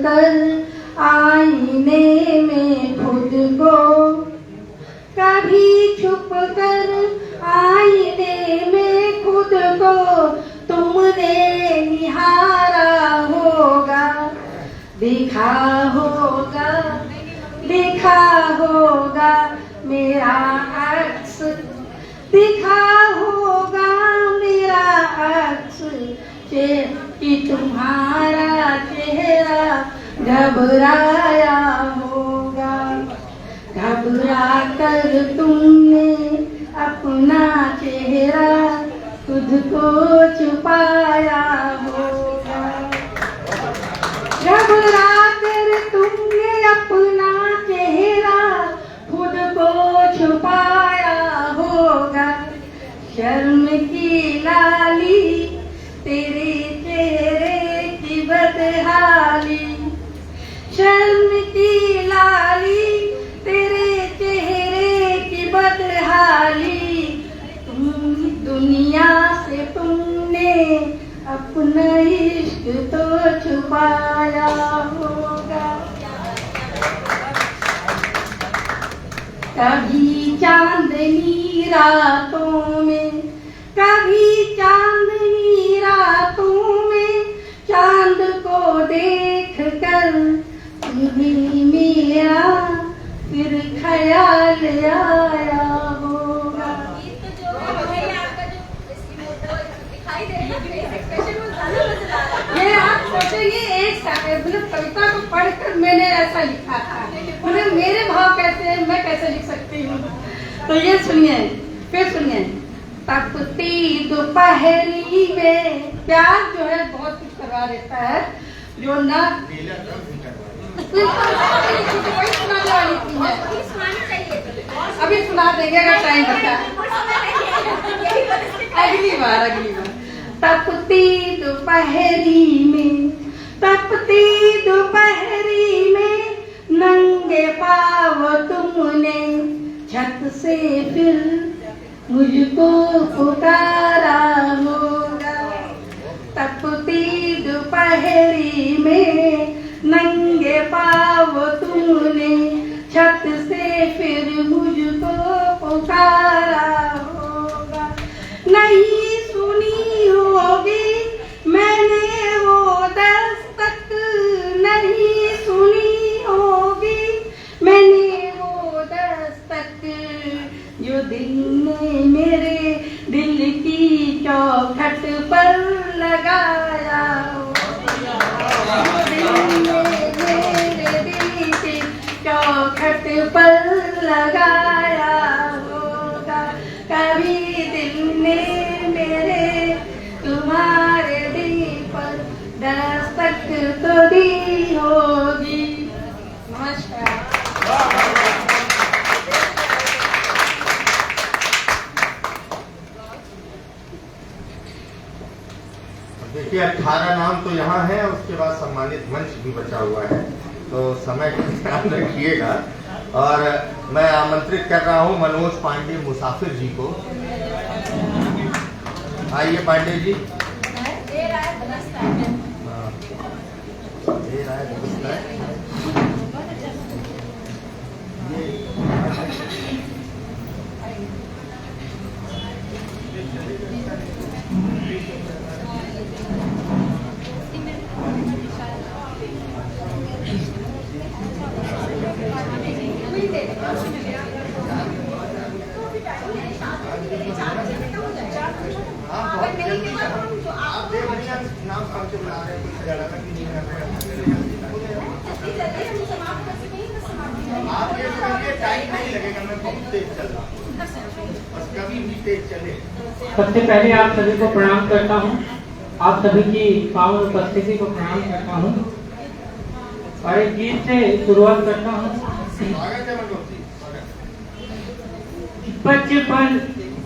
कर आईने में खुद को, कभी छुप कर आईने में खुद को तुमने निहारा होगा, देखा होगा मेरा अक्स, देखा होगा मेरा अक्स कि तुम्हारा चेहरा घबराया होगा, घबरा कर तुमने अपना चेहरा खुद को छुपाया होगा, घबरा कर तुमने अपना चेहरा खुद को छुपाया होगा, शर्म की लाली तेरे चेहरे की बदहाली, शर्म की लाली तेरे चेहरे की बदहाली, दुनिया से तुमने अपना इश्क तो छुपाया होगा। कभी चांदनी रातों में, कभी चांदनी रातों में चांद को देख कर तुम्हें मेरा फिर ख्याल आया होगा। ये आप सोचेंगे एक मतलब कविता को पढ़कर मैंने ऐसा लिखा था, मतलब मेरे भाव कैसे हैं, मैं कैसे लिख सकती हूँ। तो ये सुनिए, फिर सुनिए। तपती दोपहरी में, प्यार जो है बहुत कुछ करवा देता है, जो ना सुनाने वाली थी है, अभी सुना देंगे अगर टाइम बचा। अगली बार तपती दोपहरी में, तपती दोपहरी में नंगे पाँव तुमने छत से फिर मुझको पुकारा होगा, तपती दोपहरी में नंगे पाँव तुमने छत से फिर मुझको पुकारा होगा। नहीं सुनी होगी मैंने वो दस्तक, नहीं सुनी होगी मैंने वो दस्तक, जो दिल ने मेरे दिल की चौखट पर लगाया होगा, दिल ने मेरे दिल की चौखट पर लगाया होगा। कभी दिल ने मेरे तुम्हारे दिल पर दस्तक तो दी होगी। नमस्कार। देखिए 18 नाम तो यहाँ है, उसके बाद सम्मानित मंच भी बचा हुआ है, तो समय का ध्यान रखिएगा। और मैं आमंत्रित कर रहा हूँ मनोज पांडे मुसाफिर जी को। आइए पांडे जी। सबसे पहले आप सभी को प्रणाम करता हूँ, आप सभी की पावन उपस्थिति को प्रणाम करता हूँ और एक गीत से शुरुआत करता हूँ। बचपन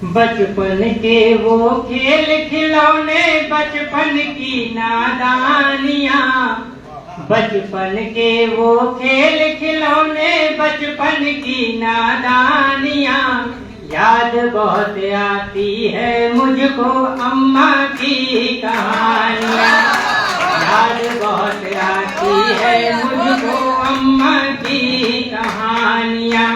बचपन के वो खेल खिलौने, बचपन की नादानियाँ, बचपन के वो खेल खिलौने, बचपन की नादानियाँ, याद बहुत आती है मुझको अम्मा की कहानियाँ, याद बहुत आती है मुझको अम्मा की कहानियाँ।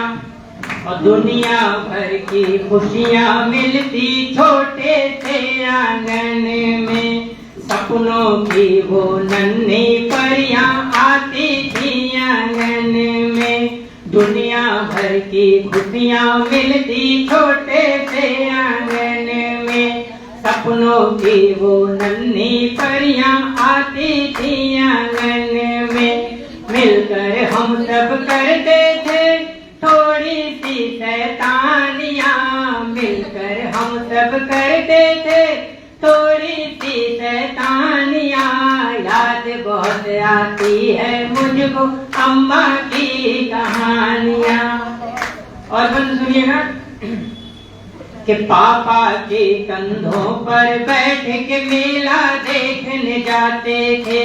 और दुनिया भर की खुशियाँ मिलती छोटे से आंगन में, सपनों की वो नन्ही परियां आती थी आंगन में। दुनिया भर की खुशियाँ मिलती छोटे से आंगन में, सपनों की वो नन्ही परियां आती थी आंगन में। मिलकर हम सब करते थे थोड़ी सी शैतानियाँ, मिलकर हम सब करते थे थोड़ी सी शैतानियाँ। याद बहुत आती है मुझको अम्मा की कहानियाँ। और बंद सुनिएगा कि पापा के कंधों पर बैठ के मेला देखने जाते थे,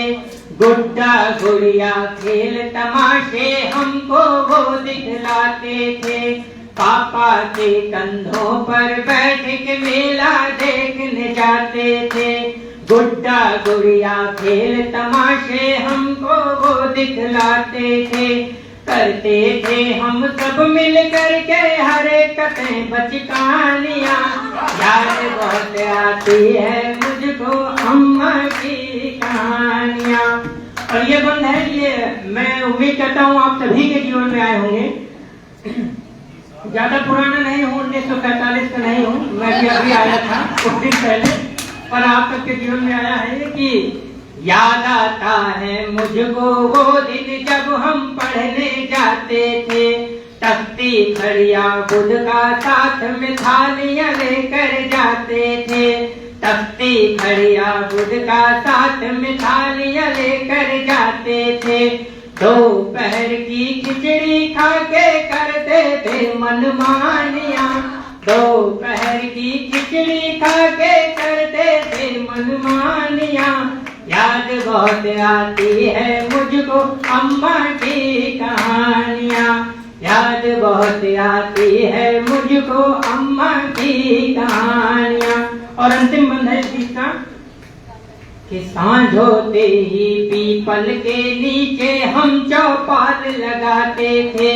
गुड्डा गुड़िया खेल तमाशे हमको वो दिखलाते थे। पापा के कंधों पर बैठ के मेला देखने जाते थे, गुड्डा गुड़िया खेल तमाशे हमको वो दिखलाते थे। करते थे हम सब मिल कर के हरकतें बचकानियाँ, याद बहुत आती है मुझको अम्मा की कहानियाँ। और ये बंद है, ये मैं उम्मीद करता हूँ आप सभी के जीवन में आए होंगे। ज्यादा पुराना नहीं हूँ, 1945 का नहीं हूँ, मैं भी अभी आया था कुछ दिन पहले, पर आप सबके जीवन में आया है कि याद आता है मुझको वो दिन जब हम पढ़ने जाते थे, तख्ती खड़िया बुध का साथ में थालियां लेकर जाते थे, तख्ती खड़िया बुध का साथ में थालियां लेकर जाते थे। दोपहर की खिचड़ी खा के करते थे मनमानियाँ, दोपहर की खिचड़ी खा के करते थे मनमानियाँ। याद बहुत आती है मुझको अम्मा की कहानियाँ, याद बहुत आती है मुझको अम्मा की कहानियाँ। और अंतिम बंद है इस गीत का कि सांझ होते ही पीपल के नीचे हम चौपाल लगाते थे,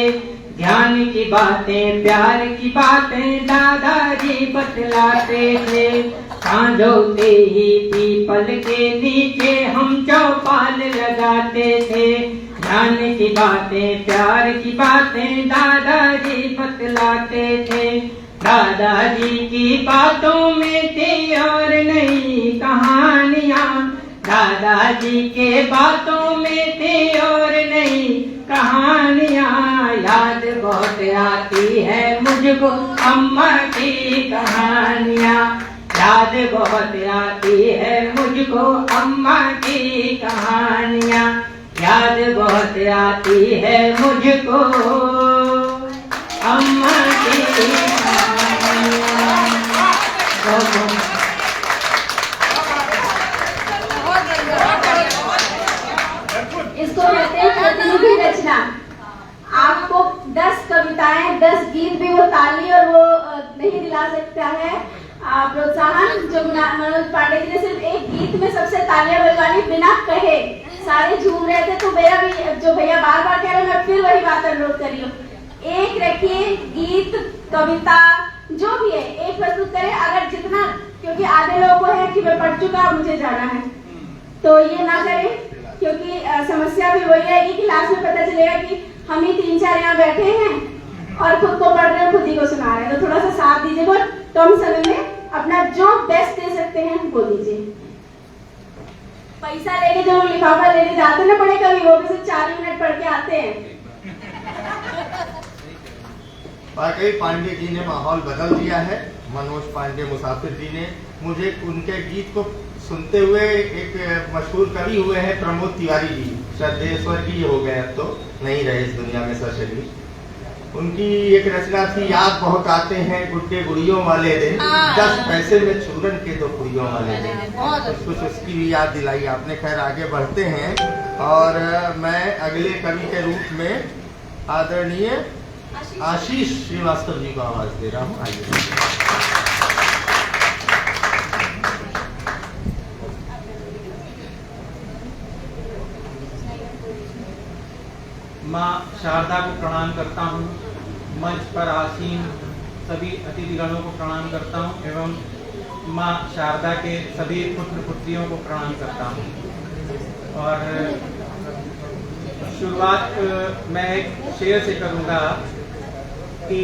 ज्ञान की बातें प्यार की बातें दादाजी बतलाते थे। सांझ होते ही पीपल के नीचे हम चौपाल लगाते थे, ज्ञान की बातें प्यार की बातें दादाजी बतलाते थे। दादाजी की बातों में थी और नई कहानियाँ, दादाजी के बातों में थी और नई कहानियाँ। याद बहुत आती है मुझको अम्मा की कहानियाँ, याद बहुत आती है मुझको अम्मा की कहानियाँ, याद बहुत आती है मुझको अम्मा की इसको कहते हैं प्रतिनिधि रचना। आपको 10 कविताएं 10 गीत भी वो ताली और वो नहीं दिला सकता है प्रोत्साहन जो मनोज पांडे जी ने सिर्फ एक गीत में सबसे तालियां बजवानी बिना कहे, सारे झूम रहे थे। तो मेरा भी जो भैया बार बार कह रहे हैं, मैं फिर वही बात अनुरोध कर रही हूँ, एक रखिए गीत कविता जो भी है एक प्रस्तुत करें। अगर जितना, क्योंकि आधे लोगों को है कि मैं पढ़ चुका मुझे जाना है, तो ये ना करें, क्योंकि समस्या भी वही रहेगी कि लास्ट में पता चलेगा कि हम ही 3-4 यहाँ बैठे हैं और खुद को पढ़ रहे हैं, खुद ही को सुना रहे हैं। तो थोड़ा सा साथ दीजिए, बहुत कम समय में अपना जो बेस्ट दे सकते हैं वो दीजिए। पैसा लेके जो लिफाफा लेने जाते हैं ना बड़े कवि, वो भी सिर्फ 4 मिनट पढ़ के आते हैं। वाकई पांडे जी ने माहौल बदल दिया है। मनोज पांडे मुसाफिर जी ने मुझे उनके गीत को सुनते हुए, एक मशहूर कवि हुए हैं प्रमोद तिवारी जी, श्रद्धेश्वर जी हो गए, अब तो नहीं रहे इस दुनिया में सशरीर। उनकी एक रचना थी, याद बहुत आते हैं गुड्डे गुड़ियों वाले दिन, 10 पैसे में चूरन के 2 पुड़ियों वाले दिन। कुछ उसकी भी याद दिलाई आपने। खैर आगे बढ़ते हैं और मैं अगले कवि के रूप में आदरणीय आशीष श्रीवास्तव जी को आवाज दे रहा हूँ। आइए। माँ शारदा को प्रणाम करता हूँ। मंच पर आसीन सभी अतिथिगणों को प्रणाम करता हूँ एवं माँ शारदा के सभी पुत्र पुत्रियों को प्रणाम करता हूँ। और शुरुआत मैं एक शेर से करूँगा कि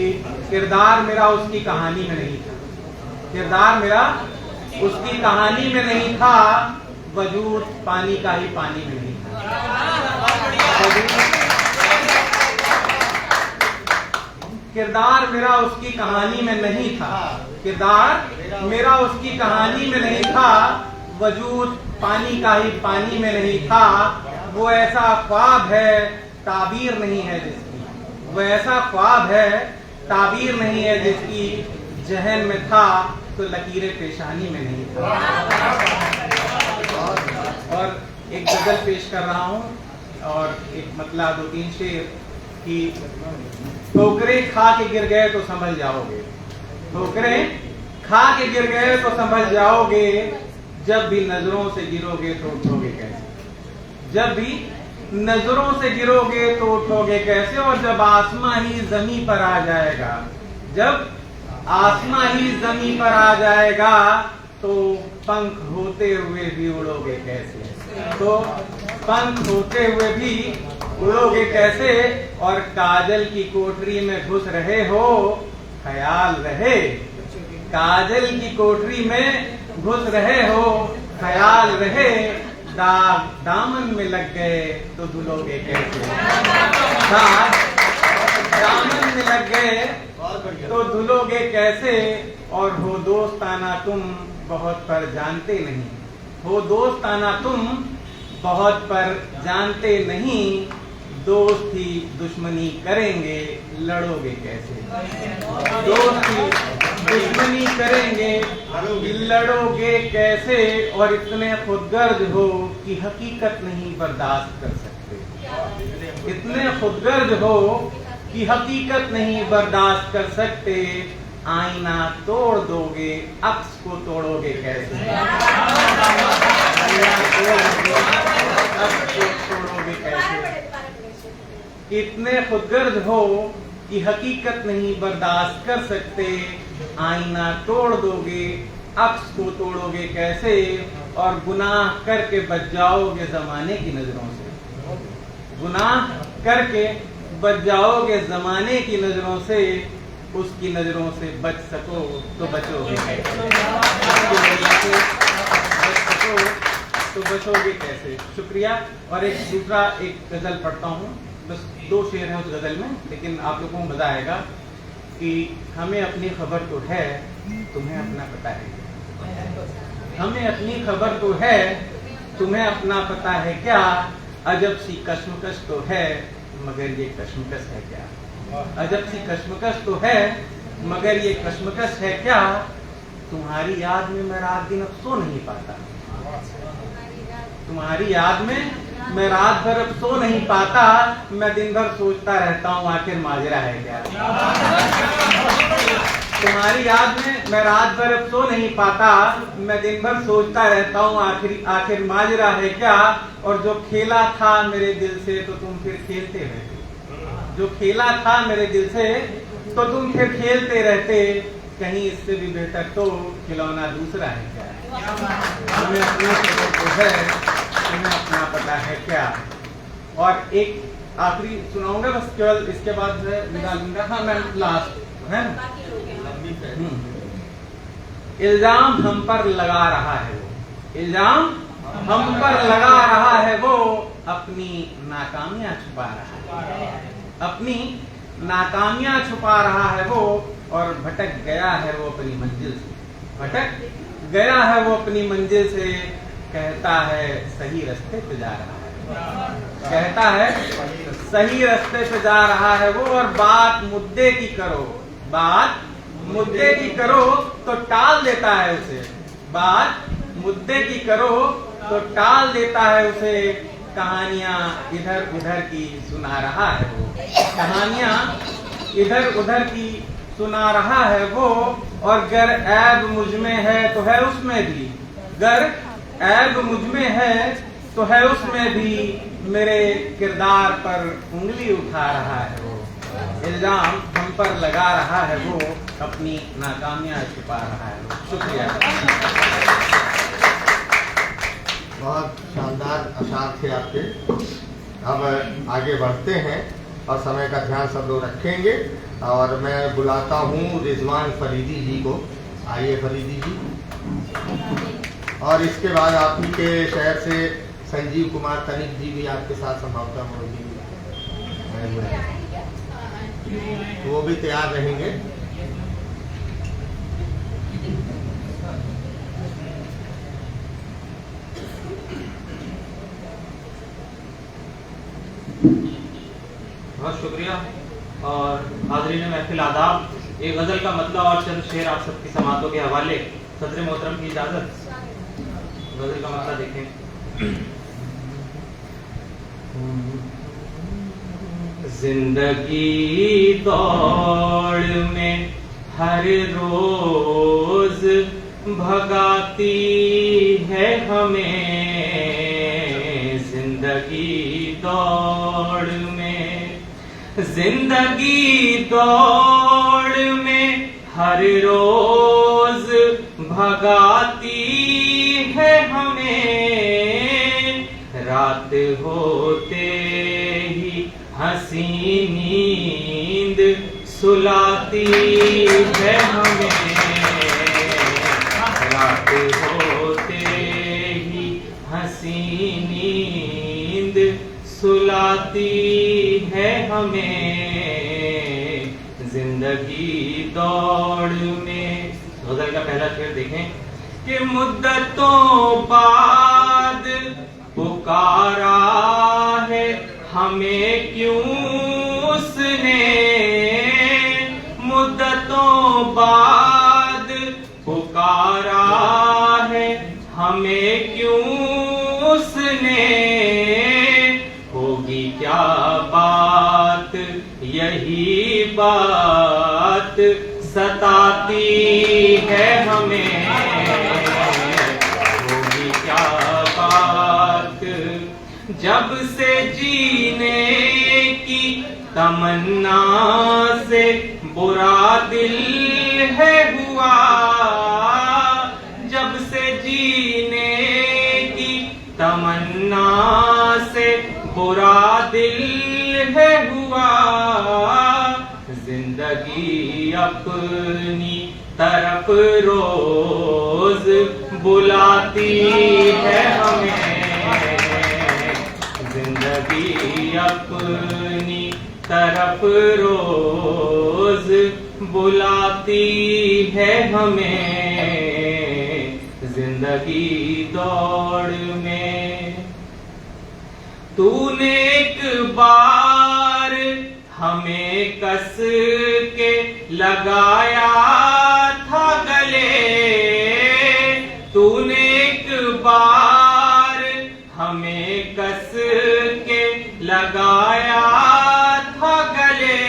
किरदार मेरा उसकी कहानी में नहीं था, किरदार मेरा उसकी कहानी में नहीं था, वजूद पानी का ही पानी में नहीं था। किरदार मेरा उसकी कहानी में नहीं था, किरदार मेरा उसकी कहानी में नहीं था, वजूद पानी का ही पानी में नहीं था। वो ऐसा ख्वाब है ताबीर नहीं है जिसकी, वो ऐसा ख्वाब है ताबीर नहीं है जिसकी, जहन में था तो लकीरें पेशानी में नहीं था। और एक गजल पेश कर रहा हूँ और एक मतलब 2-3 शेर कि ठोकरे खा के गिर गए तो संभल जाओगे, ठोकरे खा के गिर गए तो संभल जाओगे, जब भी नजरों से गिरोगे तो उठोगे कैसे, जब भी नजरों से गिरोगे तो उठोगे कैसे। और जब आसमां ही जमीन पर आ जाएगा, जब आसमां ही जमीन पर आ जाएगा, तो पंख होते हुए भी उड़ोगे कैसे, तो पंख होते हुए भी उड़ोगे कैसे। और काजल की कोठरी में घुस रहे हो, ख्याल रहे, काजल की कोठरी में घुस रहे हो, ख्याल रहे, दाग दामन में लग गए तो धुलोगे कैसे, दाग दामन में लग गए तो धुलोगे कैसे। और हो दोस्ताना तुम बहुत पर जानते नहीं, हो दोस्ताना तुम बहुत पर जानते नहीं, दोस्त ही दुश्मनी करेंगे लड़ोगे कैसे, दोस्त ही दुश्मनी करेंगे लड़ोगे कैसे। और इतने खुदगर्ज हो कि हकीकत नहीं बर्दाश्त कर सकते, इतने खुदगर्ज हो कि हकीकत नहीं बर्दाश्त कर सकते, आईना तोड़ दोगे अक्स को तोड़ोगे कैसे, आईना तोड़ दोगे अक्स को तोड़ोगे कैसे। इतने खुदगर्ज हो कि हकीकत नहीं बर्दाश्त कर सकते, आईना तोड़ दोगे अक्स को तोड़ोगे कैसे। और गुनाह करके बच जाओगे जमाने की नजरों से, गुनाह करके बच जाओगे जमाने की नजरों से, उसकी नजरों से बच सको तो बचोगे कैसे, बच सको तो बचोगे कैसे। शुक्रिया। और एक दूसरा एक गजल पढ़ता हूँ, बस 2 शेर हैं उस गजल में, लेकिन आप लोगों को मजा आएगा कि हमें अपनी खबर तो है, तुम्हें अपना पता है, हमें अपनी खबर तो है, तुम्हें अपना पता है क्या, अजब सी कश्मकश तो है मगर ये कश्मकश है क्या, अजब सी कश्मकश तो है मगर ये कश्मकश है क्या। तुम्हारी याद में मैं रात दिन अब सो नहीं पाता, तुम्हारी याद में मैं रात भर अब सो नहीं पाता, मैं दिन भर सोचता रहता हूँ आखिर माजरा है क्या, तुम्हारी याद में मैं रात भर अब सो नहीं पाता, मैं दिन भर सोचता रहता हूँ आखिर माजरा है क्या। और जो खेला था मेरे दिल से तो तुम फिर खेलते रहते, जो खेला था मेरे दिल से तो तुम फिर खेलते रहते, कहीं इससे भी बेहतर तो खिलौना दूसरा है क्या, हमें अपना तो है, तुम्हें अपना पता है क्या। और एक आखिरी सुनाऊंगा बस, केवल इसके बाद विदा लूंगा। हाँ मैं लास्ट है ना। इल्जाम हम पर लगा रहा है वो, इल्जाम हम पर लगा रहा है वो, अपनी नाकामियां छुपा रहा है, अपनी नाकामियां छुपा रहा है वो। और भटक गया है वो अपनी मंजिल से, भटक गया है वो अपनी मंजिल से, कहता है सही रास्ते पे जा रहा है, कहता है सही रास्ते पे जा रहा है वो। और बात मुद्दे की करो, बात मुद्दे की करो तो टाल देता है उसे, बात मुद्दे की करो तो टाल देता है उसे, कहानियां इधर उधर की सुना रहा है वो, कहानियां इधर उधर की सुना रहा है वो, और गर ऐब मुझ में है तो है उसमें भी, गर ऐब मुझ में है तो है उसमें भी, मेरे किरदार पर उंगली उठा रहा है वो, इल्जाम हम पर लगा रहा है वो, अपनी नाकामियां छुपा रहा है वो। शुक्रिया। बहुत शानदार अशार थे आपके। अब आगे बढ़ते हैं और समय का ध्यान सब लोग रखेंगे, और मैं बुलाता हूँ रिजवान फरीदी जी को। आइए फरीदी जी। और इसके बाद आप ही के शहर से संजीव कुमार तनिक जी भी आपके साथ संभवतः मौजूद हैं, वो भी तैयार रहेंगे। बहुत शुक्रिया। और हाज़रीन महफिल आदाब, एक गज़ल का मतलब और चंद शेर आप सबकी समातों के हवाले। सदर मोहतरम की इजाज़त। गज़ल का मतलब देखें। जिंदगी दौड़ में हर रोज भगाती है हमें, जिंदगी दौड़ में, जिंदगी दौड़ में हर रोज भगाती है हमें, रात होते ही हंसी नींद सुलाती है हमें, रात होते ही हंसी नींद सुलाती है हमें, जिंदगी दौड़ में। गज़ल का पहला शेर देखें कि मुद्दतों बाद पुकारा है हमें क्यों उसने, मुद्दतों बाद पुकारा है हमें क्यों उसने, होगी क्या बात यही बात सताती है हमें, होगी क्या बात जब से जीने की तमन्ना से बुरा दिल है हुआ, जब से जीने की तमन्ना से बुरा दिल है हुआ, जिंदगी अपनी तरफ रोज बुलाती है हमें, जिंदगी अपनी तरफ रोज बुलाती है हमें, जिंदगी दौड़ में। तूने एक बार हमें कस के लगाया था गले, तूने एक बार हमें कस के लगाया था गले,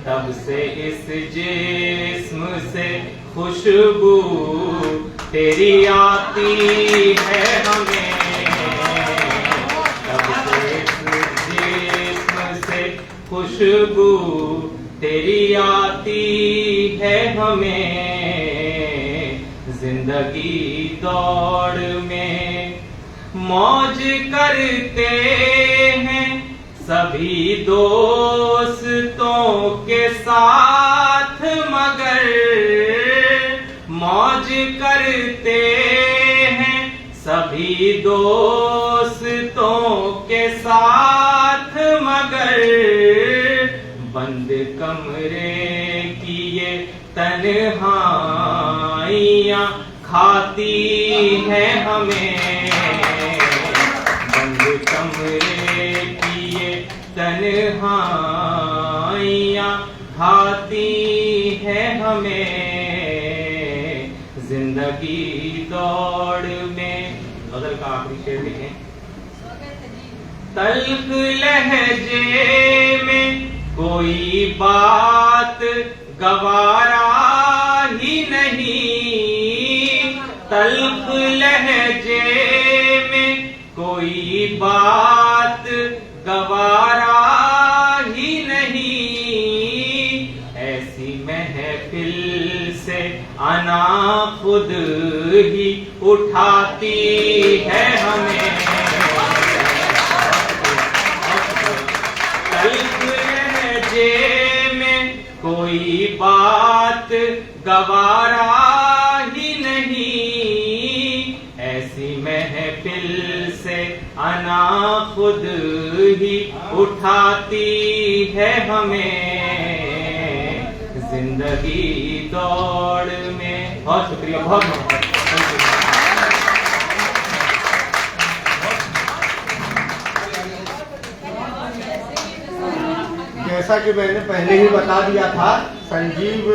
तब से इस जिस्म से खुशबू तेरी आती है हमें, तब से इस जिस्म से खुशबू तेरी आती है हमें, जिंदगी दौड़ में। मौज करते हैं सभी दोस्तों के साथ मगर, मौज करते हैं सभी दोस्तों के साथ मगर, बंद कमरे की ये तन्हाइयाँ खाती है हमें, बंद कमरे की ये तन्हाइयाँ खाती है हमें, जिंदगी दौड़ में। गज़ल का आखिरी शेर देखें। तल्ख लहजे में कोई बात गवारा ही नहीं, तल्ख लहजे में कोई बात गवारा ही नहीं। ऐसी महफिल से आना खुद ही उठाती है हमें। तल्ख लहजे में कोई बात गवारा ही नहीं। ऐसी महफिल से आना खुद ही उठाती है हमें। जिंदगी दौड़ में। बहुत शुक्रिया, बहुत बहुत जैसा कि मैंने पहले ही बता दिया था, संजीव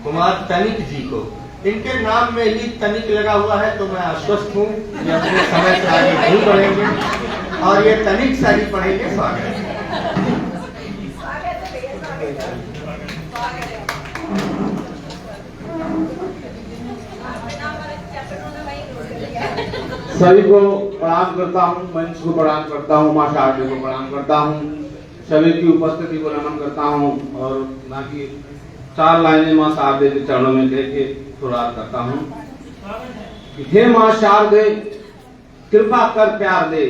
कुमार तनिक जी को, इनके नाम में ही तनिक लगा हुआ है, तो मैं आश्वस्त हूँ कि अपने समय से आगे नहीं बढ़ेंगे और ये तनिक सारी पढ़ेंगे। स्वागत है। सभी को प्रणाम करता हूँ, मंच को प्रणाम करता हूँ, माँ शारदे को प्रणाम करता हूँ, सभी की उपस्थिति को नमन करता हूँ और बाकी 4 लाइनें माँ शारदे के चरणों में लेके थोड़ा करता हूँ। हे माँ शारदे कृपा कर प्यार दे,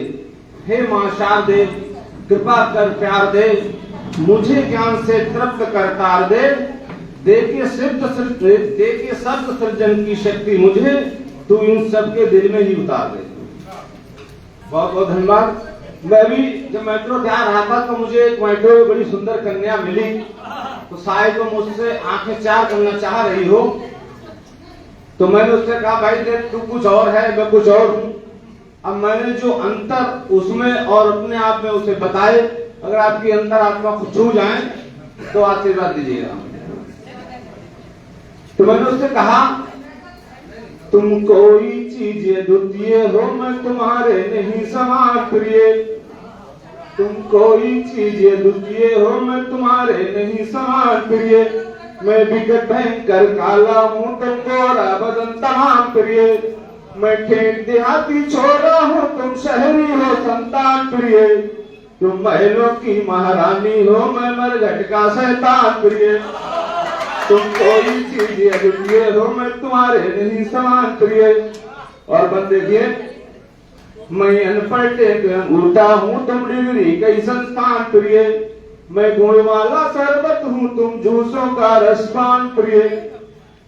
हे माँ शारदे कृपा कर प्यार दे, मुझे ज्ञान से तृप्त कर तार दे, देखिए शब्द सृजन की शक्ति मुझे तू इन सबके दिल में ही उतार दे। बहुत बहुत धन्यवाद। मैं भी जब मेट्रो जा रहा था तो मुझे एक मेट्रो में बड़ी सुंदर कन्या मिली, तो शायद वो मुझसे आंखें चार करना चाह रही हो, तो मैंने उससे कहा भाई देख तू कुछ और है, मैं कुछ और हूँ। अब मैंने जो अंतर उसमें और अपने आप में उसे बताए, अगर आपकी अंतर आत्मा को छू जाए तो आशीर्वाद दीजिएगा। तो मैंने उससे कहा तुम कोई चीज द्वितीय हो, मैं तुम्हारे नहीं समान प्रिय। तुम कोई चीज द्वितीय हो, मैं तुम्हारे नहीं समान प्रिय। मैं विकट भयंकर काला हूँ, तुम गोरा बदन तमाम प्रिय। मैं ठेठ देहाती छोरा हूँ, तुम शहरी हो संतान प्रिय। तुम महलों की महारानी हो, मैं मरघट का शैतान प्रिय। तुम कोई चीज द्वितीय हो, मैं तुम्हारे नहीं समान प्रिय। और बंद देखिए, मैं अनपढ़ अंगूठा हूँ, तुम डिग्री कई संस्थान प्रिय। मैं गुण वाला शरबत हूँ, तुम जूसों का रसपान प्रिय।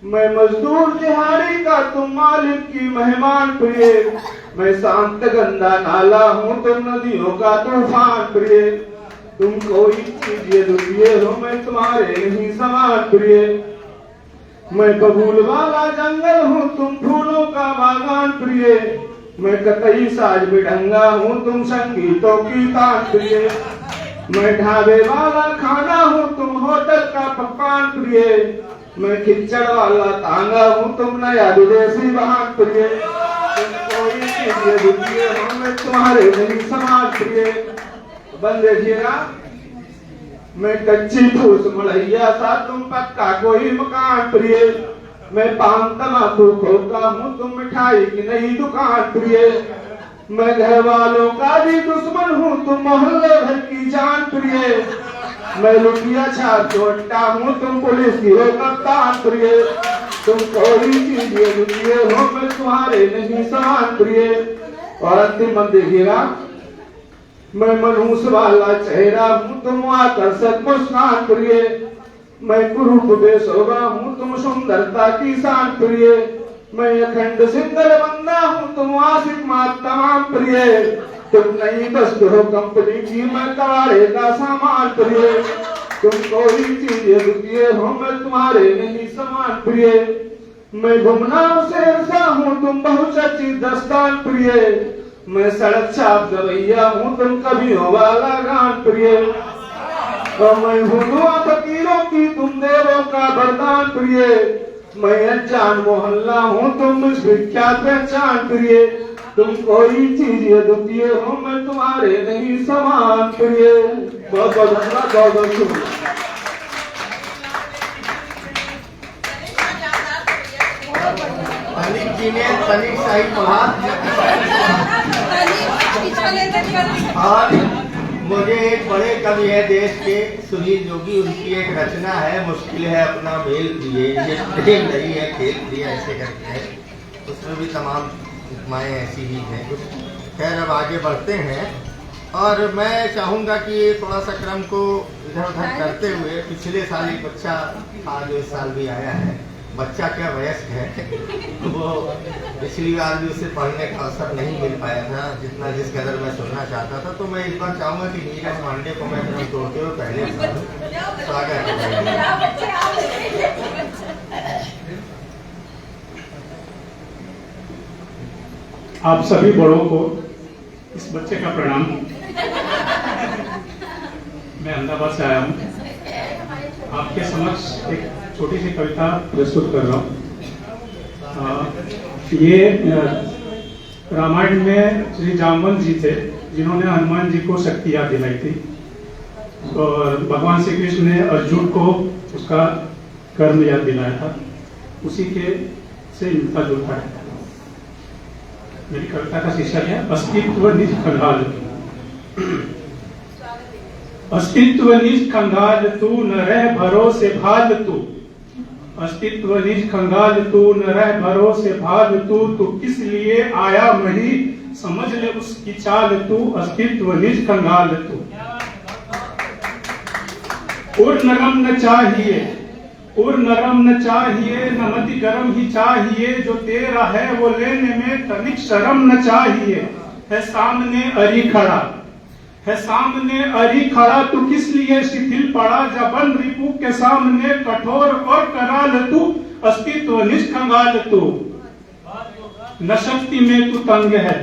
मैं मजदूर दिहाड़ी का, तुम मालिक की मेहमान प्रिय। मैं शांत गंदा नाला हूँ, तुम नदियों का तूफान प्रिय। तुम कोई चीज द्वितीय हो, मैं तुम्हारे नहीं समान प्रिय। मैं बबूल वाला जंगल हूँ, तुम फूलों का बागान प्रिय। मैं कतई साज बिढंगा हूँ, तुम संगीतों की तान प्रिय। मैं ढाबे वाला खाना हूँ, तुम होटल का पकवान प्रिय। मैं खिच्चड़ वाला तांगा हूँ, तुम नया विदेशी वाहन प्रिय। तुम कोई चीज द्वितीय हो, मैं तुम्हारे नहीं समान प्रिय। बंद देखिएगा, मैं कच्ची फूस मड़ैया सा, तुम पक्का कोई मकान प्रिय। मैं पान तमाकू खोका हूँ, तुम मिठाई की नई दुकान प्रिय। मैं घर वालों का भी दुश्मन हूँ, तुम मोहल्ले भर की जान प्रिय। मैं लुटिया छाप चोटा हूँ, तुम पुलिस की हो कप्तान प्रिय। तुम कोई चीज द्वितीय हो, मैं तुम्हारे नहीं समान प्रिय। और अंतिम मत देखिएगा, मैं मनहूस वाला चेहरा हूँ, तुम आकर्षक मुस्कान प्रिय। मैं कुरूप बेशोभा हूँ, तुम सुंदरता की शान प्रिय। मैं अखंड सिंगल बंदा हूँ, तुम आशिक मात तमाम प्रिय। तुम नई वस्तु हो कंपनी की, मैं कबाड़े का सामान प्रिय। तुम कोई चीज द्वितीय हो, मैं तुम्हारे नहीं समान प्रिय। मैं घुमनार शेरशाह हूँ, तुम बहुचर्चित दस्तान प्रिय। मैं सड़क छाप गवैया हूँ, तुम कवियों वाला गान प्रिय। और मैं हूँ दुआ फकीरों की, तुम देवों का वरदान प्रिय। मैं अनजान मोहल्ला हूँ, तुम विख्यात पहचान प्रिय। तुम कोई चीज द्वितीय हो, मैं तुम्हारे नहीं समान प्रिय। बहुत बहुत धन्यवाद, बहुत बहुत शुक्रिया। तनिक जी ने तनिक शाही पढ़ा और मुझे एक बड़े कवि है देश के सुनील जोगी, उनकी एक रचना है मुश्किल है अपना मेल प्रिय, ये प्रेम नहीं है खेल प्रिय, ऐसे करके है। उसमें भी तमाम उपमाएं ऐसी ही हैं कुछ। खैर अब आगे बढ़ते हैं और मैं चाहूँगा कि ये थोड़ा सा क्रम को इधर उधर करते हुए, पिछले साल एक बच्चा था जो इस साल भी आया है, बच्चा क्या वयस्क है, वो पिछली बार भी उसे पढ़ने का अवसर नहीं मिल पाया था जितना जिस कदर मैं सुनना चाहता था। तो मैं इस बार चाहूँगा कि नीरज पांडे को मैं क्रम तोड़ते हुए पहले स्वागत आप सभी बड़ों को इस बच्चे का प्रणाम। मैं अहमदाबाद से आया हूँ, आपके समक्ष एक छोटी सी कविता प्रस्तुत कर रहा हूँ। ये रामायण में श्री जामवंत जी थे जिन्होंने हनुमान जी को शक्ति याद दिलाई थी, और भगवान श्री कृष्ण ने अर्जुन को उसका कर्म याद दिलाया था, उसी के से मिलता जुलता है। मेरी कविता का शीर्षक है अस्तित्व निज खंगाल। अस्तित्व निज खंगाल तू न रह भरोसे भाल तू, अस्तित्व निज खंगाल तू न रह भरोसे भाल तू किस लिए आया मही समझ ले उसकी चाल तू, अस्तित्व निज खंगाल तू। उर नरम न चाहिए, उर नरम न चाहिए, न मति गरम ही चाहिए, जो तेरा है वो लेने में तनिक शर्म न चाहिए। है सामने अरी खड़ा, है सामने अरी खड़ा, तू किस लिए शिथिल पड़ा, जबन रिपू के सामने कठोर और कराल तू, अस्तित्व निज खंगाल तू। न शक्ति में तू तंग है,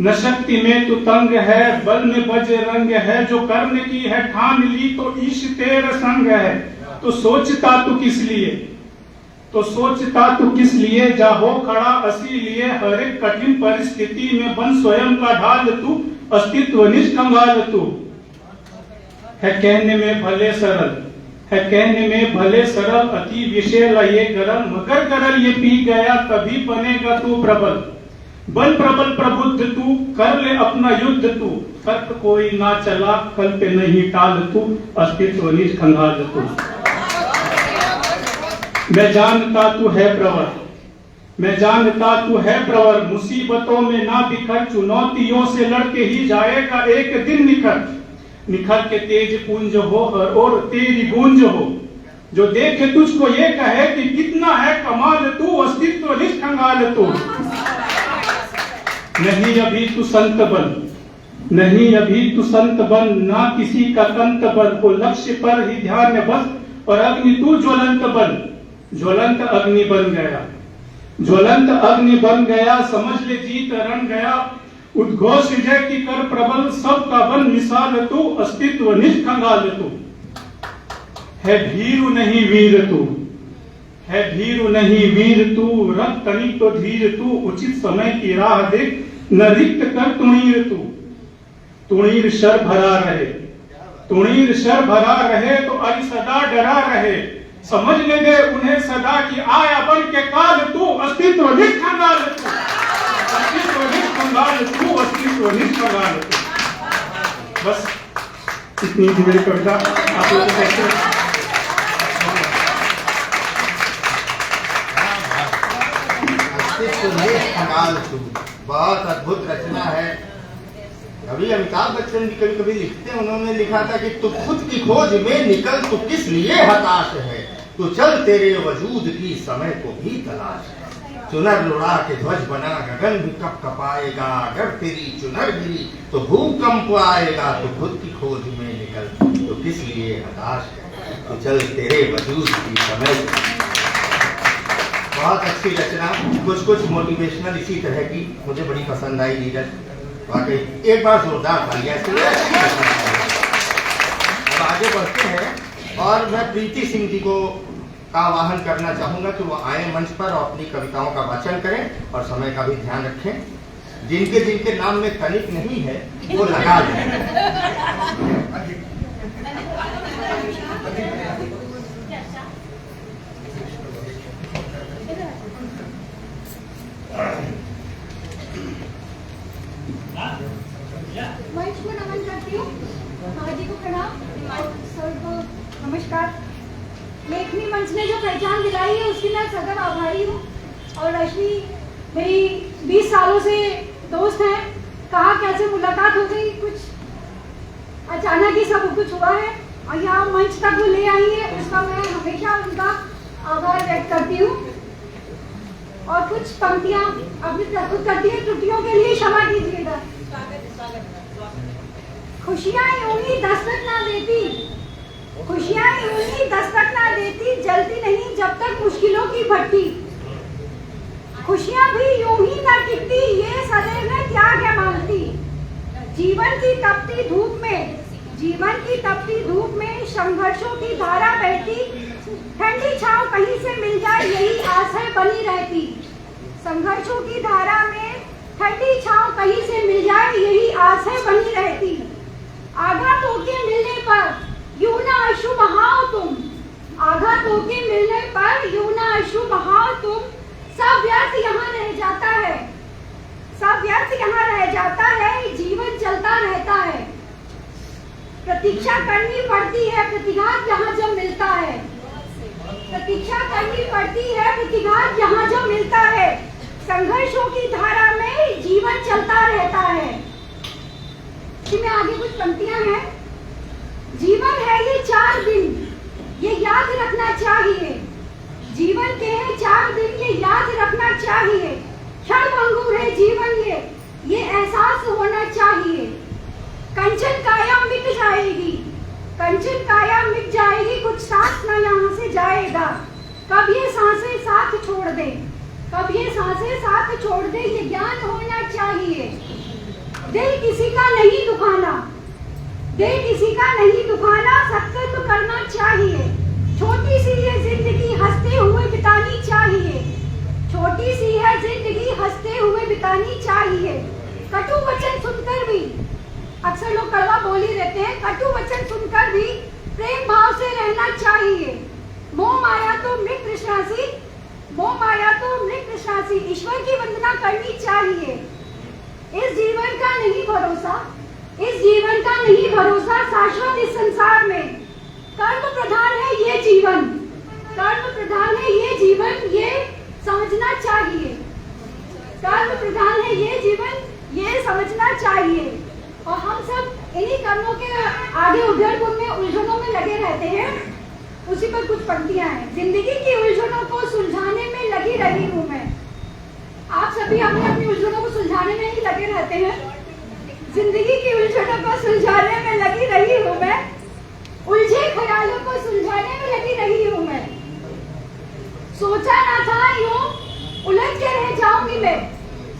न शक्ति में तू तंग है, बल में बजरंग है, जो करने की है ठान ली तो ईश तेरा संग है। तो सोचता तू किस लिए, तो सोचता तू किस लिए, जा हो खड़ा असी लिए, हर एक कठिन परिस्थिति में बन स्वयं का ढाल तू, अस्तित्व निज खंगाल तू। है कहने में भले सरल, है कहने में भले सरल, अति विषेल ये गरल, मगर गरल ये पी गया कभी बनेगा तू प्रबल। बन प्रबल प्रबुद्ध तू, कर ले अपना युद्ध तू, तर्क कोई ना चला कल पे नहीं टाल तू, अस्तित्व निज खंगाल तू। मैं जानता तू है प्रवर, मैं जानता तू है प्रवर, मुसीबतों में ना बिखर, चुनौतियों से लड़के ही जाएगा एक दिन निखर। निखर के तेज पुंज हो और तेरी गूंज हो, जो देखे तुझको ये कहे कि कितना है कमाल तू, अस्तित्व निज खंगाल तू। नहीं अभी तू संत बन, नहीं अभी तू संत बन, ना किसी का कंत बन, को लक्ष्य पर ही ध्यान बस, और अग्नि तू ज्वलंत बन। ज्वलंत अग्नि बन गया, ज्वलंत अग्नि बन गया, समझ ले जीत रण गया, उद्घोष जय की कर प्रबल, सबका बन मिसाल तू, अस्तित्व निज खंगाल तू। है भीरु नहीं वीर तू, है भीरु नहीं वीर तू, रख तनिक तो धीर तू, उचित समय की राह देख, न रिक्त कर तुणीर तू। तुणीर शर भरा रहे, तुणीर शर भरा रहे, तो अरि सदा डरा रहे, समझ ले दे उन्हें सदा की आया बन के काल तू, अस्तित्व निज खंगाल तू, अस्तित्व निज खंगाल तू, अस्तित्व निज खंगाल तू। बस इतनी ही मेरी कविता। आप लोगों को अस्तित्व निज खंगाल तू, बहुत अद्भुत रचना है। अभी अमिताभ बच्चन भी कभी कभी लिखते हैं, उन्होंने लिखा था कि तू खुद की खोज में निकल, तू किस लिए हताश है, तू चल तेरे वजूद की समय को भी तलाश है। चुनर लुढ़ा के ध्वज बना गगन भी कप कपाएगा, अगर तेरी चुनर गिरी तो भूकंप आएगा, तू खुद की खोज में निकल, तो किस लिए हताश है, तो चल तेरे वजूद की समय। बहुत अच्छी रचना, कुछ कुछ मोटिवेशनल इसी तरह की मुझे बड़ी पसंद आई नीरज, वाकई एक बार जोरदार तालियां। अब आगे बढ़ते हैं और मैं प्रीति सिंह जी को का आह्वान करना चाहूंगा कि वो आए मंच पर और अपनी कविताओं का वाचन करें और समय का भी ध्यान रखें। जिनके जिनके नाम में तनिक नहीं है वो लगा दें। मंच को नमन करती हूँ, महाजी को प्रणाम, सर को नमस्कार। लेखनी मंच ने जो पहचान दिलाई है उसकी मैं सदैव आभारी हूँ। और रश्मि मेरी 20 सालों से दोस्त है। कहा कैसे मुलाकात हो गई, कुछ अचानक ही सब कुछ हुआ है और यहाँ मंच तक वो ले आई है, उसका मैं हमेशा उनका आभार व्यक्त करती हूँ। और कुछ पंक्तियाँ अपनी प्रस्तुत करती है, त्रुटियों के लिए क्षमा कीजिएगा। खुशियाँ यूं ही दस्तक ना देती, खुशियाँ यूं ही दस्तक ना देती, जलती नहीं जब तक मुश्किलों की भट्टी। खुशियाँ भी यूं ही ना टिकती, ये सदैव है त्याग है मांगती। जीवन की तपती धूप में, जीवन की तपती धूप में संघर्षों की धारा बहती, ठंडी छांव कहीं से मिल जाए यही आस है बनी रहती। संघर्षों की धारा में ठंडी छांव कहीं से मिल जाए यही आस है बनी रहती। आघात होके मिलने पर यूं ना अश्रु बहाओ तुम, आघात होके मिलने पर यूं ना अश्रु बहाओ तुम। सब व्यर्थ यहाँ रह जाता है, सब व्यर्थ यहाँ रह जाता है, जीवन चलता रहता है। प्रतीक्षा करनी पड़ती है प्रतिघात यहाँ जब मिलता है, प्रतीक्षा करनी पड़ती है प्रतिघात यहाँ जब मिलता है। संघर्षों की धारा में जीवन चलता रहता है। इसमें आगे कुछ पंक्तियां हैं। जीवन है ये 4 दिन, ये याद रखना चाहिए। जीवन के है 4 दिन, ये याद रखना चाहिए। क्षणभंगुर है जीवन ये एहसास होना चाहिए। कंचन काया मिट जाएगी, कंचन काया मिट जाएगी, कुछ सांस ना यहाँ से जाएगा। कब ये सांसें साथ छोड़ दे, कब ये सांसें साथ छोड़ दे, ये ज्ञान होना चाहिए। दिल किसी का नहीं दुखाना, दिल किसी का नहीं दुखाना, सत्कर्म करना चाहिए। छोटी सी है जिंदगी हंसते हुए बितानी चाहिए, छोटी सी है जिंदगी हंसते हुए बितानी चाहिए। कटु वचन सुनकर भी, अक्सर लोग कड़वा बोल ही रहते हैं, कटु वचन सुनकर भी प्रेम भाव से रहना चाहिए। मोह माया तो मृत तृष्णासी, मोह माया तो मृत तृष्णासी, ईश्वर की वंदना करनी चाहिए। इस जीवन का नहीं भरोसा, इस जीवन का नहीं भरोसा शाश्वत इस संसार में। कर्म प्रधान है ये जीवन, कर्म प्रधान है ये जीवन, ये समझना चाहिए। कर्म प्रधान है ये जीवन, ये समझना चाहिए। और हम सब इन्हीं कर्मों के आगे उधेड़-बुन में उलझनों में लगे रहते हैं। उसी पर कुछ पंक्तियां हैं। जिंदगी की उलझनों को सुलझाने में लगी रही हूँ मैं। आप सभी अपनी अपनी उलझनों को सुलझाने में ही लगे रहते हैं। जिंदगी की उलझनों को सुलझाने में लगी रही हूँ मैं, उलझे ख्यालों को सुलझाने में लगी रही हूँ मैं। सोचा ना था यूं उलझ के रह जाऊंगी मैं,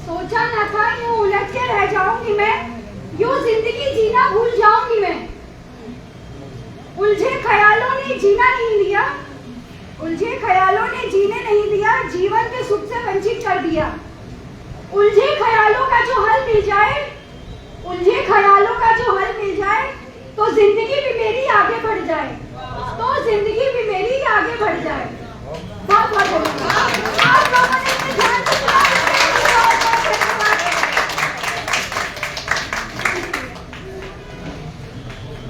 सोचा ना था यूं उलझ के रह जाऊंगी मैं, यूं जिंदगी जीना भूल जाऊंगी मैं। उलझे ख्यालों ने जीना नहीं लिया, उलझे ख्यालों ने जीने नहीं दिया, जीवन के सुख से वंचित कर दिया। उलझे ख्यालों का जो हल मिल जाए, उलझे ख्यालों का जो हल मिल जाए, तो जिंदगी भी मेरी आगे बढ़ जाए, तो जिंदगी भी मेरी आगे बढ़ जाए। बहुत बहुत धन्यवाद। आप लोगों ने इतने ध्यान से सुना।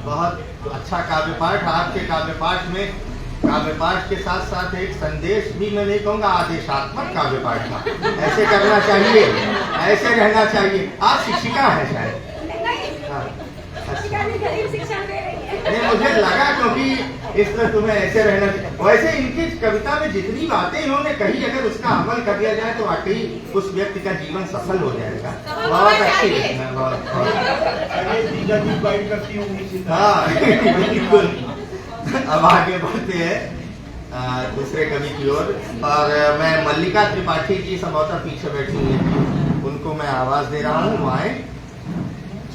बहुत अच्छा काव्य पाठ। आपके काव्य पाठ में काव्य पाठ के साथ साथ एक संदेश भी, मैं नहीं कहूँगा आदेशात्मक काव्य पाठ था। ऐसे करना चाहिए, ऐसे रहना चाहिए। आप शिक्षिका हैं शायद? हाँ। नहीं, मुझे लगा क्योंकि इस तरह तुम्हें ऐसे रहना चाहिए। वैसे इनकी कविता में जितनी बातें इन्होंने कही, अगर उसका अमल कर लिया जाए तो वाकई उस व्यक्ति का जीवन सफल हो जाएगा। बहुत अच्छी है, बहुत हाँ बिल्कुल। अब आगे बढ़ते हैं दूसरे कवि की ओर। और मैं मल्लिका त्रिपाठी जी संभवतः पीछे बैठी हुई थी, उनको मैं आवाज दे रहा हूँ, वो आए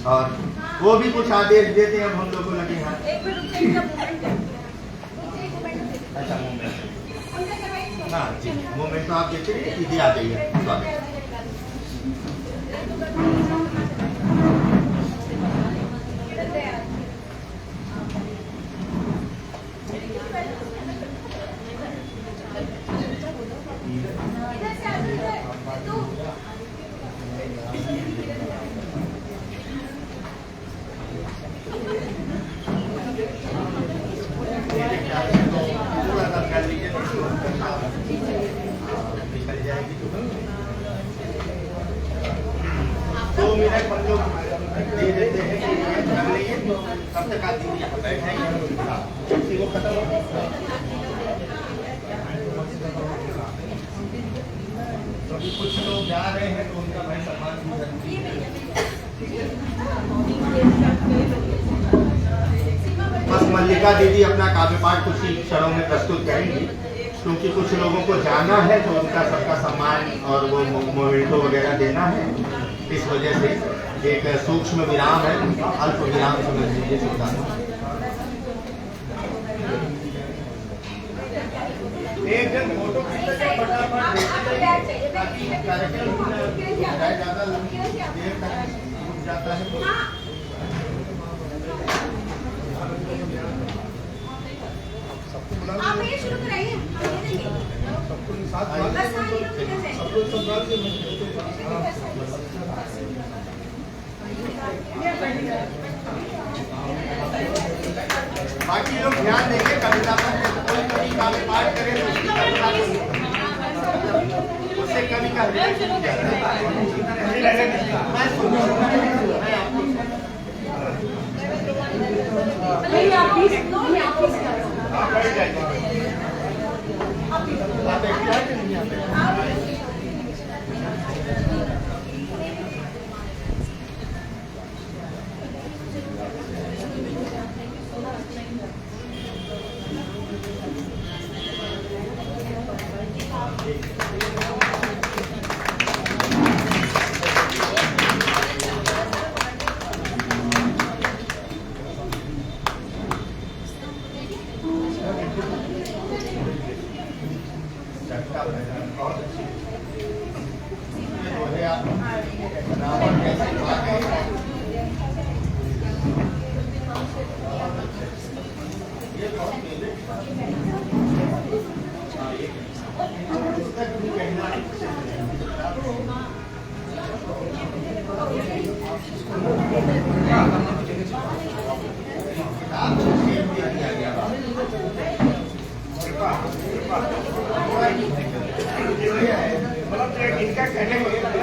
और वो भी कुछ आदेश देते हैं। अब हम लोग को लगे हाँ अच्छा मूवमेंट, हाँ जी मूवमेंट तो आप देखते रहिए, दीदी आ गई है। कुछ लोग जा रहे हैं तो उनका भाई सम्मान भी जरूरी है। बस मल्लिका दीदी अपना काव्य पाठ कुछ ही क्षणों में प्रस्तुत करेंगी, क्योंकि कुछ लोगों को जाना है तो उनका सबका सम्मान और वो मोमेंटो वगैरह देना है। इस वजह से एक सूक्ष्म विराम है, अल्प विराम समझ लीजिए सुनता हूँ। एक जन फोटो फटाफट ताकि कार्यक्रम ज्यादा देर तक रुक जाता है। आप ये शुरू कराइए, हम ये देंगे। बाकी लोग ध्यान देंगे, कविता पर कोई कवि काव्य पाठ करे तो उसकी कविता उससे कवि का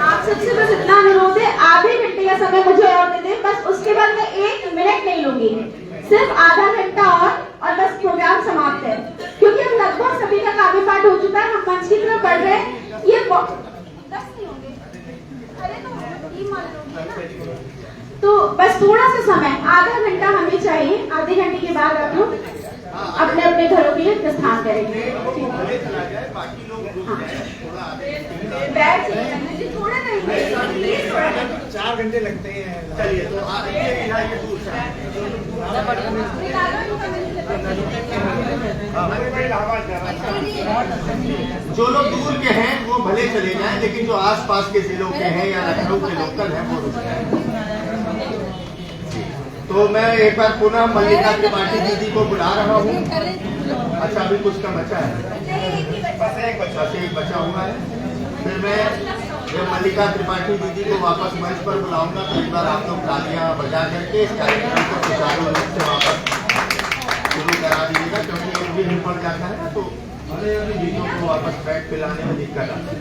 आप सबसे बस इतना अनुरोध है, आधे घंटे का समय मुझे और दे दें, बस उसके बाद मैं 1 मिनट नहीं लूंगी, सिर्फ आधा घंटा और बस प्रोग्राम समाप्त है, क्योंकि हम लगभग सभी का काव्य पाठ हो चुका है, हम मंच की तरफ बढ़ रहे हैं। ये 10 नहीं होंगे, अरे तो मान लो, तो बस थोड़ा सा समय, आधा घंटा हमें चाहिए, आधे घंटे के बाद आप लोग अपने अपने घरों के लिए प्रस्थान करेंगे। थोड़ा नहीं, 4 घंटे लगते हैं। चलिए तो जो लोग दूर के हैं वो भले चले जाएं, लेकिन जो आसपास के जिलों के हैं या लखनऊ के लोकल हैं वो रुक जाएं। तो मैं एक बार पुनः मल्लिका त्रिपाठी दीदी को बुला रहा हूँ। अच्छा, अभी कुछ का बचा है, बस एक बचा हुआ है। फिर मैं जब मल्लिका त्रिपाठी दीदी को वापस मंच पर बुलाऊंगा तो एक बार आप लोग तालियां बजा करके इस कार्यक्रम को सुचारू रूप से वापस शुरू करा दीजिएगा, क्योंकि एक भी दिन पड़ जाता है ना तो चीजों को वापस बैठ पिलाने में दिक्कत आती है।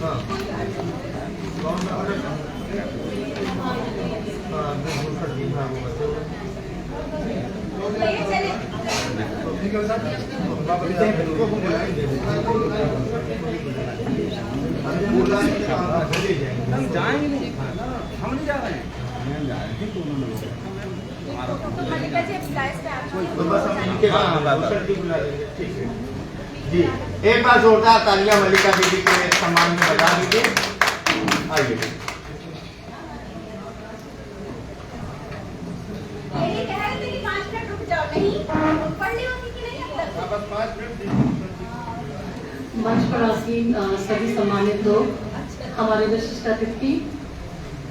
हम जाएंगे नहीं, हम नहीं जा रहे हैं। तो बस हम इनके भूषण जी बुला लेंगे। ठीक है जी, एक बार जोरदार तालियां मल्लिका दीदी के सम्मान में बजा दीजिए। आइए मंच पर आसीन सभी सम्मानित लोग, हमारे विशिष्ट अतिथि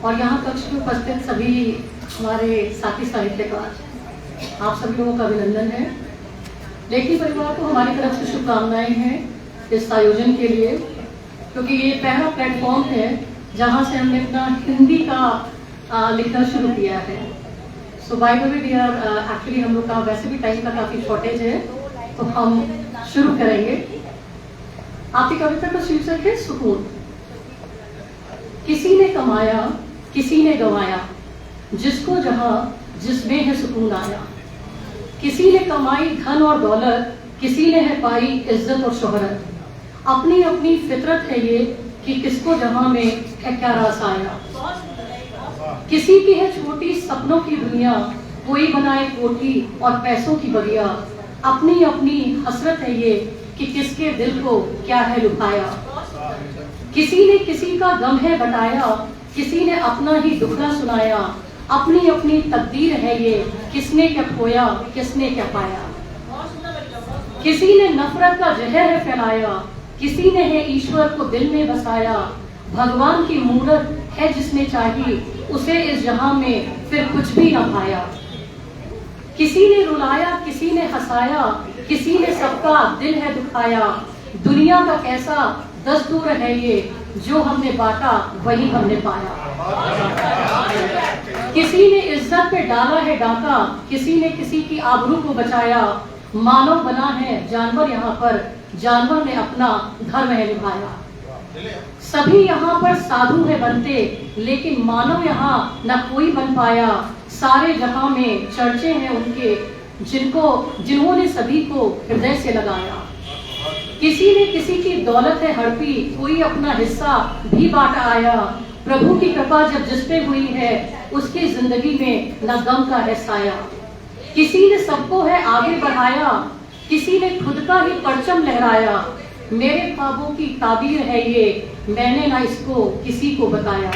और यहाँ कक्ष में उपस्थित सभी हमारे साथी साहित्यकार, आप सभी लोगों का अभिनंदन है। लेखी परिवार को हमारी तरफ से शुभकामनाएं हैं इस आयोजन के लिए, क्योंकि ये पहला प्लेटफॉर्म है जहाँ से हमने अपना हिंदी का लिखना शुरू किया है। So by the way we are actually हम लोग का वैसे भी टाइम का काफ़ी शॉर्टेज है, तो हम शुरू करेंगे। आपकी कविता का शीर्षक है सुकून। किसी ने कमाया किसी ने गंवाया, जिसको जहां जिसमें है सुकून आया। किसी ने कमाई धन और दौलत, किसी ने है पाई इज्जत और शोहरत। अपनी अपनी फितरत है ये कि किसको जहां में है क्या रास आया। किसी की है छोटी सपनों की दुनिया, कोई बनाए कोठी और पैसों की बगिया। अपनी अपनी हसरत है ये कि किसके दिल को क्या है लुभाया। किसी ने किसी का गम है बताया, किसी ने अपना ही दुखड़ा सुनाया। अपनी अपनी तकदीर है ये, किसने क्या खोया किसने क्या पाया। किसी ने नफरत का जहर है फैलाया, किसी ने है ईश्वर को दिल में बसाया। भगवान की मूरत है जिसने चाही, उसे इस जहां में फिर कुछ भी न पाया। किसी ने रुलाया किसी ने हंसाया, किसी ने सबका दिल है दुखाया। दुनिया का कैसा दस्तूर है ये, जो हमने बांटा वही हमने पाया। किसी ने इज्जत पे डाला है डाका, किसी ने किसी की आबरू को बचाया। मानव बना है जानवर यहाँ पर, जानवर ने अपना धर्म है निभाया। सभी यहाँ पर साधु है बनते, लेकिन मानव यहाँ न कोई बन पाया। सारे जहां में चर्चे हैं उनके, जिन्होंने सभी को हृदय से लगाया। किसी ने किसी की दौलत है हड़पी, कोई अपना हिस्सा भी बांट आया। प्रभु की कृपा जब जिस पे हुई है, उसकी जिंदगी में न गम का है साया। किसी ने सबको है आगे बढ़ाया, किसी ने खुद का ही परचम लहराया। मेरे ख्वाबों की ताबीर है ये, मैंने ना इसको किसी को बताया।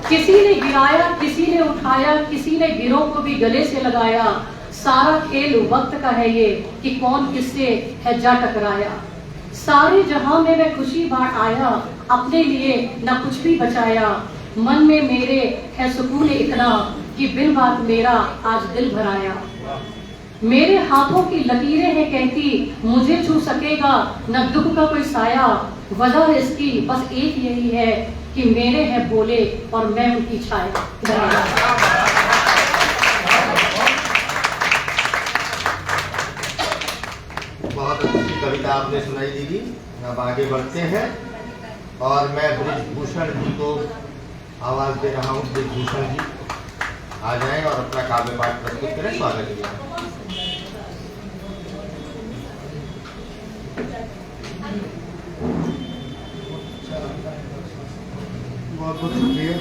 किसी ने गिराया किसी ने उठाया, किसी ने गिरों को भी गले से लगाया। सारा खेल वक्त का है ये कि कौन किससे है जा टकराया। सारे जहां में मैं खुशी बांट आया, अपने लिए न कुछ भी बचाया। मन में मेरे है सुकून इतना कि बिन बात मेरा आज दिल भराया। मेरे हाथों की लकीरें हैं कहती, मुझे छू सकेगा न दुख का कोई साया। वजह इसकी बस एक यही है कि मेरे हैं बोले और मैं उनकी छाया। बहुत अच्छी कविता आपने सुनाई दीदी। अब आगे बढ़ते हैं और मैं बृजभूषण जी को आवाज दे रहा हूँ। बृजभूषण जी आ जाएं और अपना काव्य पाठ प्रस्तुत करें। स्वागत है। बहुत बहुत शुक्रिया।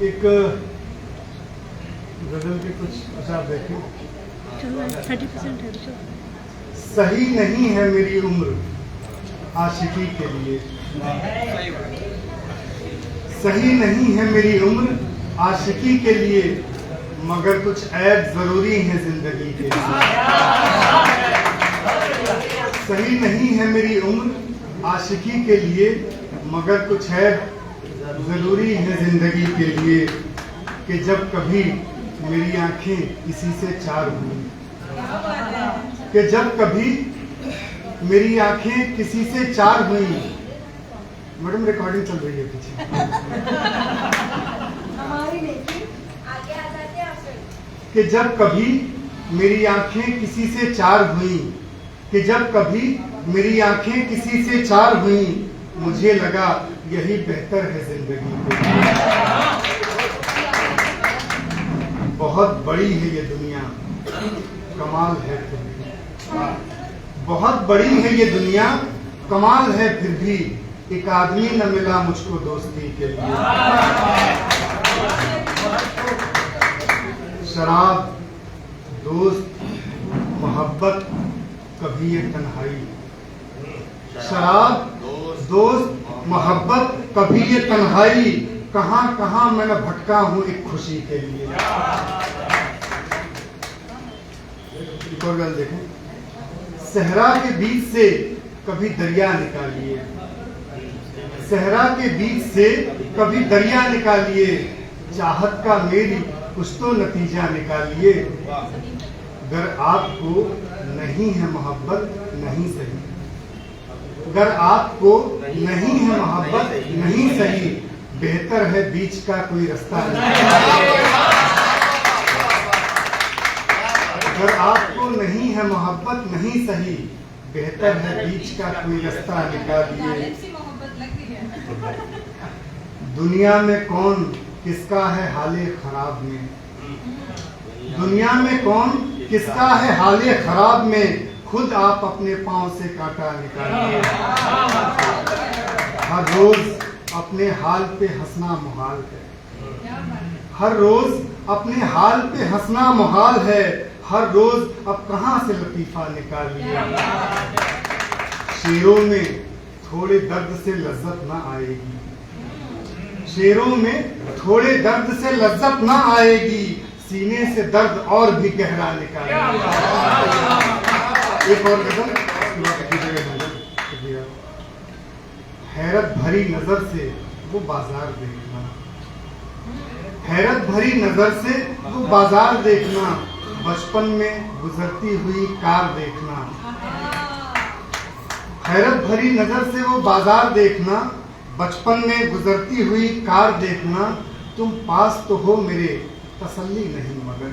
एक गजल के कुछ अशार देखें। 30% है। सही नहीं है मेरी उम्र आशिकी के लिए, सही नहीं है मेरी उम्र आशिकी के लिए, मगर कुछ ऐब जरूरी है जिंदगी के लिए। सही नहीं है मेरी उम्र आशिकी के लिए, मगर कुछ ऐब जरूरी है जिंदगी के लिए, कि जब कभी मेरी आंखें किसी से चार हुई, कि जब कभी मेरी आंखें किसी से चार हुई। मैडम रिकॉर्डिंग चल रही है पीछे। कि जब कभी मेरी आंखें किसी से चार हुई, कि जब कभी मेरी आंखें किसी से चार हुई, मुझे लगा यही बेहतर है जिंदगी के लिए। बहुत बड़ी है ये दुनिया, कमाल है फिर भी। बहुत बड़ी है ये दुनिया, कमाल है फिर भी। एक आदमी न मिला मुझको दोस्ती के लिए। शराब, दोस्त, मोहब्बत, कभी ये तन्हाई। शराब, दोस्त, मोहब्बत, कभी ये तन्हाई। कहां कहां मैं भटका हूं एक खुशी के लिए। एक और गल देखें। सहरा के बीच से कभी दरिया निकालिए, सहरा के बीच से कभी दरिया निकालिए। चाहत का मेरी कुछ तो नतीजा निकालिए। अगर आपको नहीं है मोहब्बत नहीं सही, अगर आपको नहीं है मोहब्बत नहीं सही, बेहतर है बीच का कोई रास्ता निकालिए। अगर आपको नहीं है मोहब्बत नहीं सही, बेहतर है बीच का कोई रास्ता निकालिए। दुनिया में कौन किसका है हाले खराब में, दुनिया में कौन किसका है हाले खराब में, खुद आप अपने पांव से कांटा निकालिए। हर रोज अपने हाल पे हंसना मुहाल है, हर रोज अपने हाल पे हंसना मुहाल है। हर रोज अब कहां से लतीफा निकालिए। शेरों में थोड़े दर्द से लज्जत ना आएगी, शेरों में थोड़े दर्द से लज्जत ना आएगी। सीने से दर्द और भी गहरा निकालिए। एक और गजल, हैरत भरी नजर से वो बाजार देखना, हैरत भरी नजर से वो बाजार देखना। बचपन में गुजरती हुई कार देखना, हैरत भरी नजर से वो बाजार देखना। बचपन में गुजरती हुई कार देखना। तुम पास तो हो मेरे तसल्ली नहीं मगर,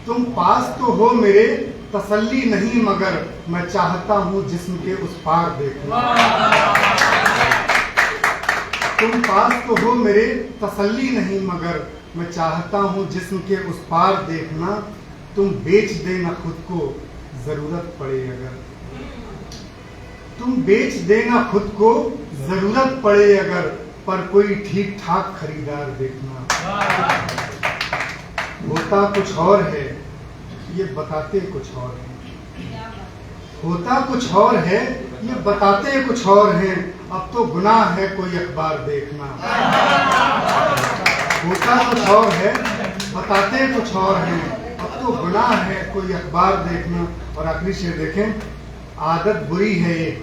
तुम पास तो हो मेरे तसल्ली नहीं मगर, मैं चाहता हूं जिस्म के उस पार देखना। तुम पास तो हो मेरे तसल्ली नहीं मगर, मैं चाहता हूं जिस्म के उस पार देखना। तुम बेच देना खुद को जरूरत पड़े अगर, तुम बेच देना खुद को जरूरत पड़े अगर, पर कोई ठीक ठाक खरीदार देखना। होता कुछ और है ये बताते कुछ और है, होता कुछ और है ये बताते कुछ और है। अब तो गुनाह है कोई अखबार देखना। होता कुछ और है बताते कुछ और है, अब तो गुनाह है कोई अखबार देखना। और आखिरी शेर देखें। आदत बुरी है एक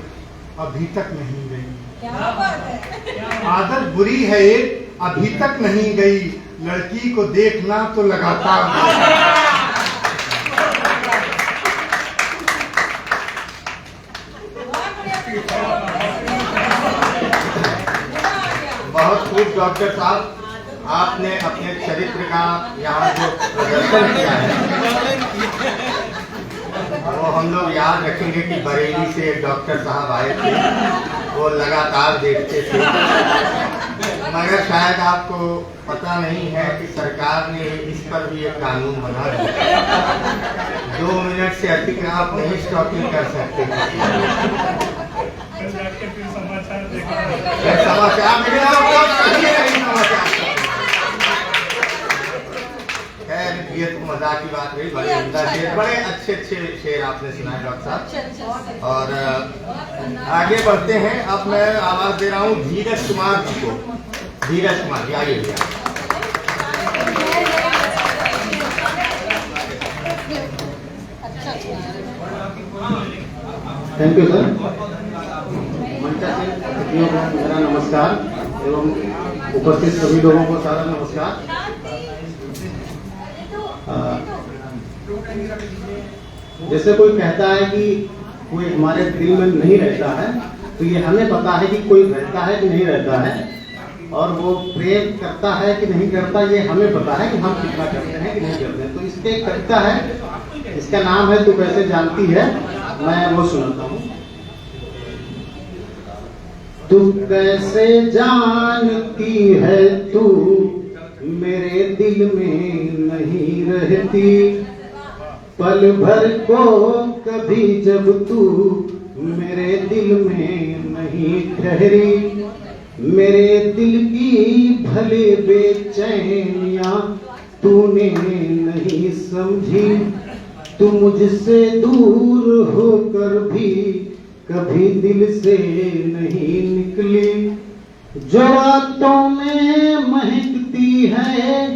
अभी तक नहीं गई, आदत बुरी है एक अभी तक नहीं गई। लड़की को देखना तो लगातार बहुत खूब डॉक्टर साहब, आपने अपने चरित्र का यहाँ जो प्रदर्शन किया है वो हम लोग याद रखेंगे कि बरेली से एक डॉक्टर साहब आए थे, वो लगातार देखते थे। मगर शायद आपको पता नहीं है कि सरकार ने इस पर भी एक कानून बना दिया, 2 मिनट से अधिक आप नहीं स्टॉकिंग कर सकते। समाचार ये तो मजाक की बात रही, बड़े उम्दा शेर, बड़े अच्छे अच्छे शेर आपने सुनाए डॉक्टर साहब। और आगे बढ़ते हैं। अब मैं आवाज दे रहा हूँ धीरज कुमार जी को। धीरज कुमार जी आइए भैया। Thank you sir. मंचा से अतिथियों को मेरा नमस्कार एवं उपस्थित सभी लोगों को सारा नमस्कार। जैसे कोई कहता है कि कोई हमारे दिल में नहीं रहता है, तो ये हमें पता है कि कोई रहता है कि नहीं रहता है। और वो प्रेम करता है कि नहीं करता ये हमें पता है कि हम कितना करते हैं कि नहीं करते हैं। तो इसके एक कविता है, इसका नाम है तू कैसे जानती है, मैं वो सुनाता हूँ। तू कैसे जानती है तू मेरे दिल में नहीं रहती, पल भर को कभी जब तू मेरे दिल में नहीं ठहरी, मेरे दिल की भले बेचैनियां तूने नहीं समझी, तू मुझसे दूर होकर भी कभी दिल से नहीं निकली, जो रातों में महकती है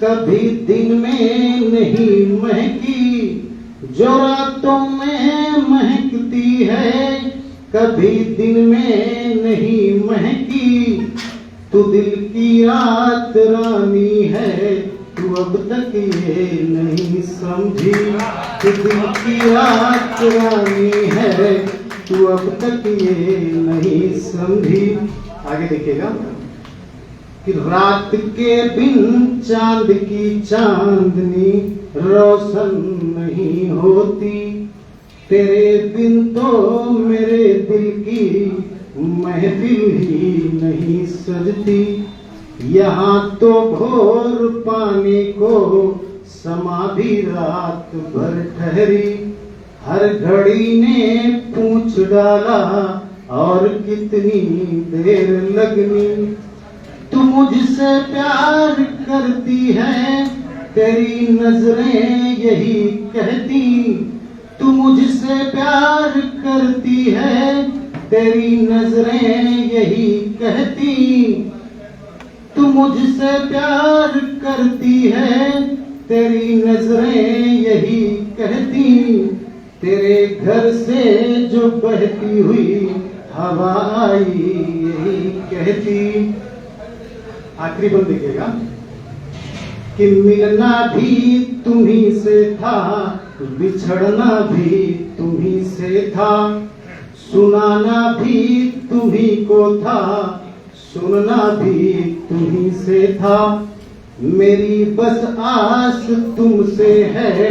कभी दिन में नहीं महकी, जो रातों में महकती है कभी दिन में नहीं महकी, तू दिल की रात रानी है तू अब तक ये नहीं समझी, तू दिल की रात रानी है तू अब तक ये नहीं समझी। आगे देखिएगा कि रात के बिन चांद की चांदनी रोशन नहीं होती, तेरे बिन तो मेरे दिल की महफिल ही नहीं सजती, यहाँ तो भोर पाने को समा भी रात भर ठहरी, हर घड़ी ने पूछ डाला और कितनी देर लगनी, तू मुझसे प्यार करती है तेरी नजरें यही कहती, तू मुझसे प्यार करती है तेरी नजरें यही कहती, तू मुझसे प्यार करती है तेरी नजरें यही कहती, तेरे घर से जो बहती हुई हवा आई यही कहती। आखिरी बंद देखिएगा कि मिलना भी तुम्ही से था, बिछड़ना भी तुम्ही से था, सुनाना भी तुम्ही को था, सुनना भी तुम्ही से था, मेरी बस आस तुमसे है,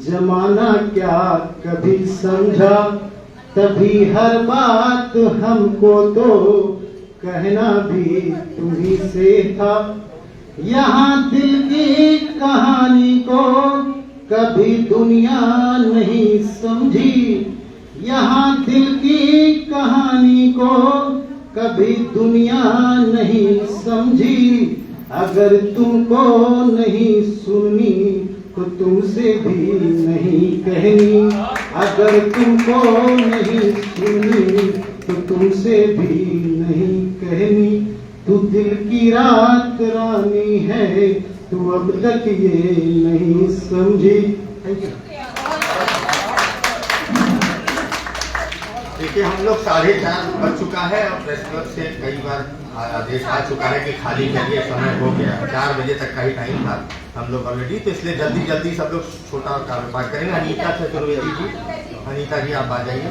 जमाना क्या कभी समझा, तभी हर बात हमको तो कहना भी तुम्ही से था, यहाँ दिल की कहानी को कभी दुनिया नहीं समझी, यहाँ दिल की कहानी को कभी दुनिया नहीं समझी, अगर तुमको नहीं सुननी तो तुमसे भी नहीं कहनी, अगर तुमको नहीं सुननी तो तुमसे भी नहीं कहनी, तू दिल की रात रानी है तू अब तक ये नहीं समझी। देखिए हम लोग 4:30 बज चुका है और प्रेस क्लब से कई बार आदेश आ चुका है कि खाली करिए, समय हो गया, 4 बजे तक का ही टाइम था हम लोग ऑलरेडी, तो इसलिए जल्दी जल्दी सब लोग छोटा कारोबार करेंगे। अनीता चतुर्वेदी जी, अनीता जी आप आ जाइए।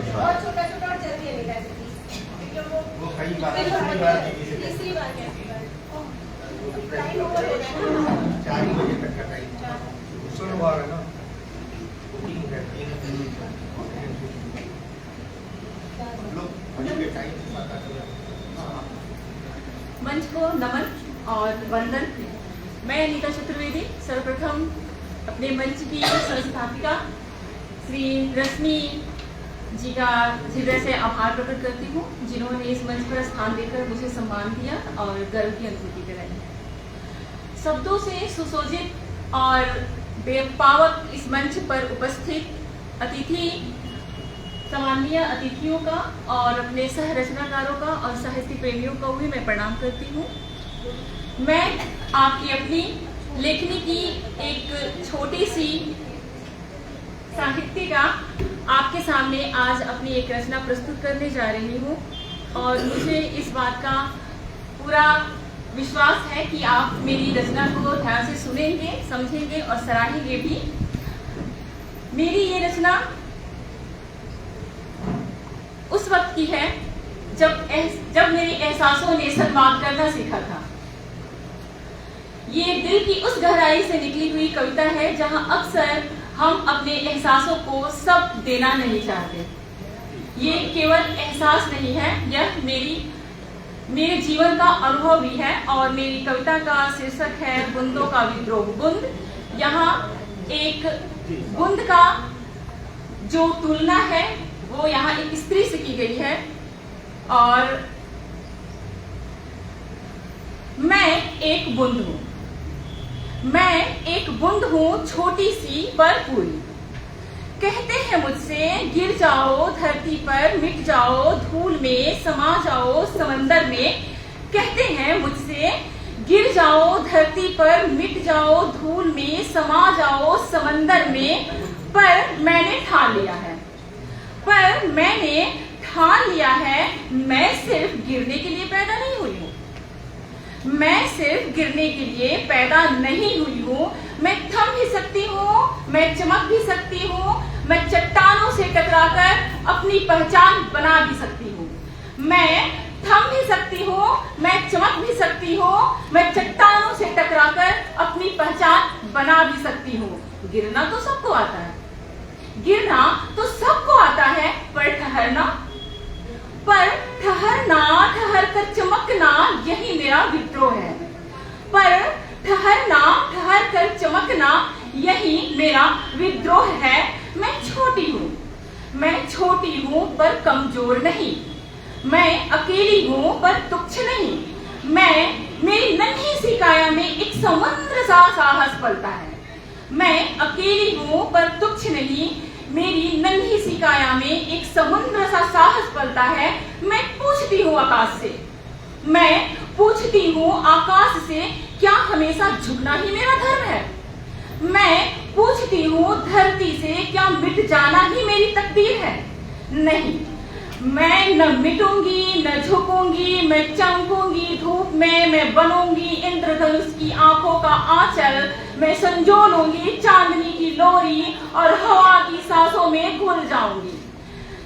वो कई बार 4 बजे तक का टाइम सोमवार है ना, मंच को नमन और वंदन। मैं अनीता चतुर्वेदी सर्वप्रथम अपने मंच की संस्थापिका श्री रश्मि जी का हृदय से आभार प्रकट करती हूँ, जिन्होंने इस मंच पर स्थान देकर मुझे सम्मान दिया और गर्व की अनुभूति कराई। शब्दों से सुसज्जित और बेपावक इस मंच पर उपस्थित अतिथि सम्माननीय अतिथियों का और अपने सह रचनाकारों का और साहित्य प्रेमियों को भी मैं प्रणाम करती हूँ। मैं आपकी अपनी लेखनी की एक छोटी सी साहित्य का आपके सामने आज अपनी एक रचना प्रस्तुत करने जा रही हूँ और मुझे इस बात का पूरा विश्वास है कि आप मेरी रचना को ध्यान से सुनेंगे, समझेंगे और सराहेंगे भी। मेरी ये रचना उस वक्त की है जब मेरे एहसासों ने संवाद करना सीखा था। ये दिल की उस गहराई से निकली हुई कविता है जहां अक्सर हम अपने एहसासों को सब देना नहीं चाहते। ये केवल एहसास नहीं है, यह मेरे जीवन का अनुभव भी है। और मेरी कविता का शीर्षक है बूंदों का विद्रोह। बूंद, यहाँ एक बूंद का जो तुलना है वो यहाँ एक स्त्री से की गई है। और मैं एक बूंद हूँ, मैं एक बूंद हूँ, छोटी सी पर पूरी। कहते हैं मुझसे गिर जाओ धरती पर, मिट जाओ धूल में, समा जाओ समंदर में। कहते हैं मुझसे गिर जाओ धरती पर, मिट जाओ धूल में, समा जाओ समंदर में। पर मैंने ठान लिया है, पर मैंने ठान लिया है, मैं सिर्फ गिरने के लिए पैदा नहीं हुई हूँ। मैं सिर्फ गिरने के लिए पैदा नहीं हुई हूँ। मैं थम भी सकती हूँ, मैं चमक भी सकती हूँ, मैं चट्टानों से टकराकर अपनी पहचान बना भी सकती हूँ। मैं थम भी सकती हूँ, मैं चमक भी सकती हूँ, मैं चट्टानों से टकराकर अपनी पहचान बना भी सकती हूँ। गिरना तो सबको आता है, गिरना तो सबको आता है, पर ठहरना, ठहर कर चमकना, यही मेरा विद्रोह है। पर ठहरना, ठहर कर चमकना, यही मेरा विद्रोह है। मैं छोटी हूँ, मैं छोटी हूँ पर कमजोर नहीं। मैं अकेली हूँ पर तुच्छ नहीं। मेरी नन्ही सी काया में एक समुद्र सा साहस पलता है। मैं अकेली हूँ पर तुच्छ नहीं। मेरी नन्ही सी काया में एक समुद्र सा साहस पलता है। मैं पूछती हूँ आकाश से, मैं पूछती हूँ आकाश से, क्या हमेशा झुकना ही मेरा धर्म है? मैं पूछती हूँ धरती से, क्या मिट जाना ही मेरी तकदीर है? नहीं, मैं न मिटूंगी न झुकूंगी, मैं चमकूंगी धूप में, मैं बनूंगी इंद्रधनुष की आंखों का आंचल, मैं संजो लूंगी चांदनी की लोरी और हवा की सांसों में घुल जाऊंगी।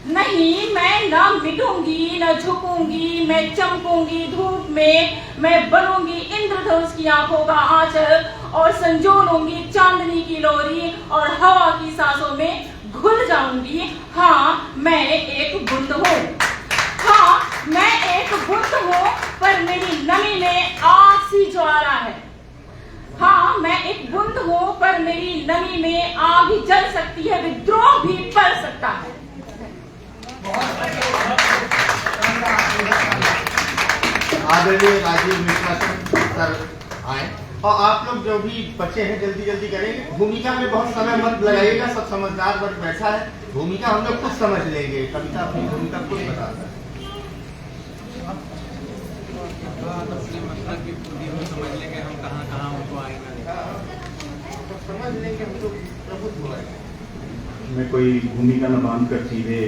नहीं, मैं न मिटूंगी न झुकूंगी, मैं चमकूंगी धूप में, मैं बनूंगी इंद्रधनुष की आंखों का आंचल और संजो लूंगी चांदनी की लोरी और हवा की सांसों में घुल जाऊंगी। हाँ, मैं एक बूंद हूँ। हाँ, मैं एक बूंद हूँ, पर मेरी नमी में आग सी ज्वाला है। हाँ, मैं एक बूंद हूँ, पर मेरी नमी में आग ही जल सकती है, विद्रोह भी पल सकता है। आदरणीय राजीव मिश्रा सर आए, और आप लोग जो भी बच्चे हैं जल्दी जल्दी करेंगे। भूमिका में बहुत समय मत लगाइएगा, सब समझदार वर्ग बैठा है। भूमिका हम लोग खुद समझ लेंगे, कविता अपनी भूमिका खुद बताता है। समझ लेंगे हम कहाँ उनको आएंगे, समझ लेंगे हम लोग प्रबुद्ध होंगे। मैं कोई भूमिका न बांध कर सीधे